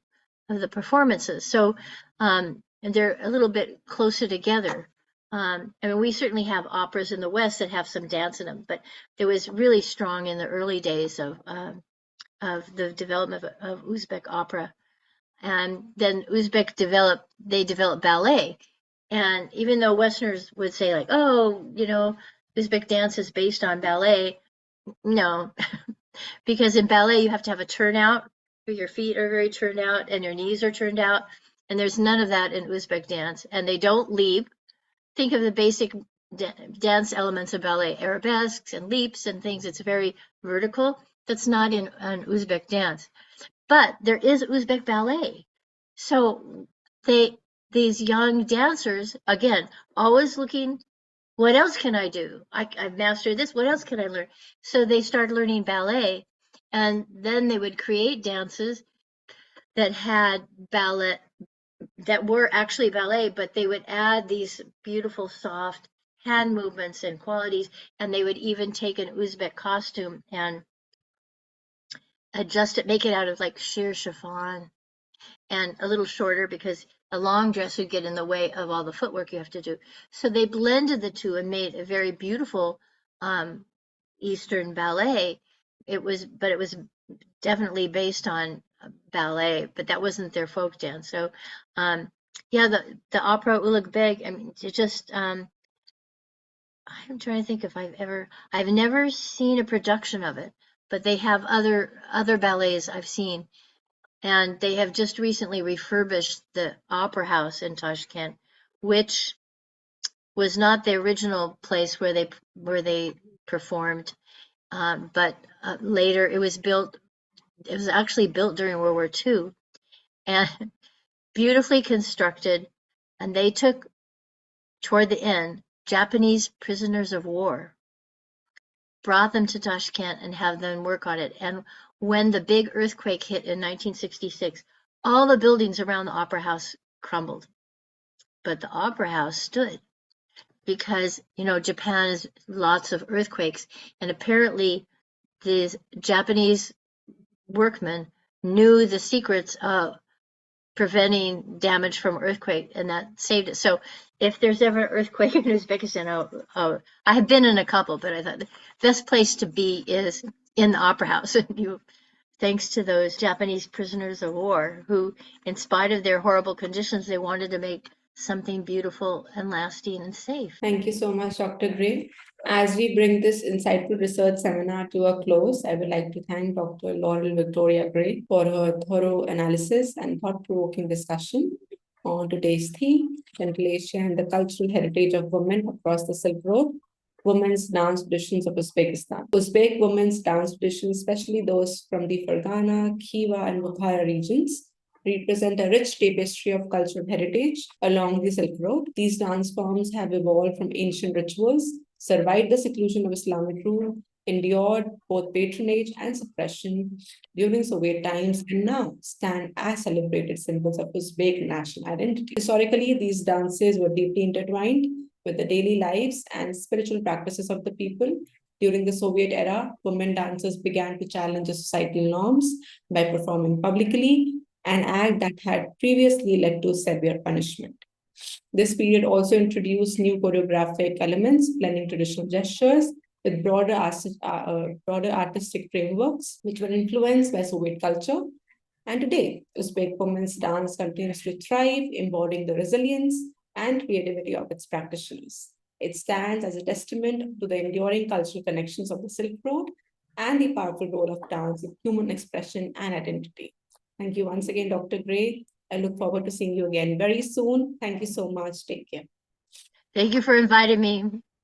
of the performances. So, and they're a little bit closer together. I mean, we certainly have operas in the West that have some dance in them, but it was really strong in the early days of the development of Uzbek opera. And then they developed ballet. And even though Westerners would say like, oh, Uzbek dance is based on ballet, no, because in ballet you have to have a turnout. Your feet are very turned out and your knees are turned out. And there's none of that in Uzbek dance. And they don't leap. Think of the basic dance elements of ballet, arabesques and leaps and things. It's very vertical. That's not in an Uzbek dance. But there is Uzbek ballet. So these young dancers, again, always looking, what else can I do? I've mastered this. What else can I learn? So they started learning ballet, and then they would create dances that had ballet, that were actually ballet, but they would add these beautiful, soft hand movements and qualities, and they would even take an Uzbek costume and adjust it, make it out of like sheer chiffon and a little shorter because a long dress would get in the way of all the footwork you have to do. So they blended the two and made a very beautiful Eastern ballet. But it was definitely based on ballet, but that wasn't their folk dance. So, yeah, the opera Ulugh Beg. I mean, it just I'm trying to think if I've never seen a production of it, but they have other ballets I've seen. And they have just recently refurbished the Opera House in Tashkent, which was not the original place where they performed, but later it was built. It was actually built during World War II, and beautifully constructed. And they took, toward the end, Japanese prisoners of war, brought them to Tashkent and have them work on it. And when the big earthquake hit in 1966, all the buildings around the Opera House crumbled, but the Opera House stood because, you know, Japan has lots of earthquakes, and apparently these Japanese workmen knew the secrets of preventing damage from earthquake, and that saved it. So if there's ever an earthquake in Uzbekistan, I have been in a couple, but I thought the best place to be is in the Opera House. Thanks to those Japanese prisoners of war who, in spite of their horrible conditions, they wanted to make something beautiful and lasting and safe. Thank you so much, Dr. Gray. As we bring this insightful research seminar to a close, I would like to thank Dr. Laurel Victoria Gray for her thorough analysis and thought-provoking discussion on today's theme, Central Asia and the cultural heritage of women across the Silk Road, women's dance traditions of Uzbekistan. Uzbek women's dance traditions, especially those from the Fergana, Khiva, and Bukhara regions, represent a rich tapestry of cultural heritage along the Silk Road. These dance forms have evolved from ancient rituals, survived the seclusion of Islamic rule, endured both patronage and suppression during Soviet times, and now stand as celebrated symbols of Uzbek national identity. Historically, these dances were deeply intertwined with the daily lives and spiritual practices of the people. During the Soviet era, women dancers began to challenge the societal norms by performing publicly, an act that had previously led to severe punishment. This period also introduced new choreographic elements, blending traditional gestures with broader artistic frameworks, which were influenced by Soviet culture. And today, Uzbek women's dance continues to thrive, embodying the resilience and creativity of its practitioners. It stands as a testament to the enduring cultural connections of the Silk Road and the powerful role of dance in human expression and identity. Thank you once again, Dr. Gray. I look forward to seeing you again very soon. Thank you so much. Take care. Thank you for inviting me.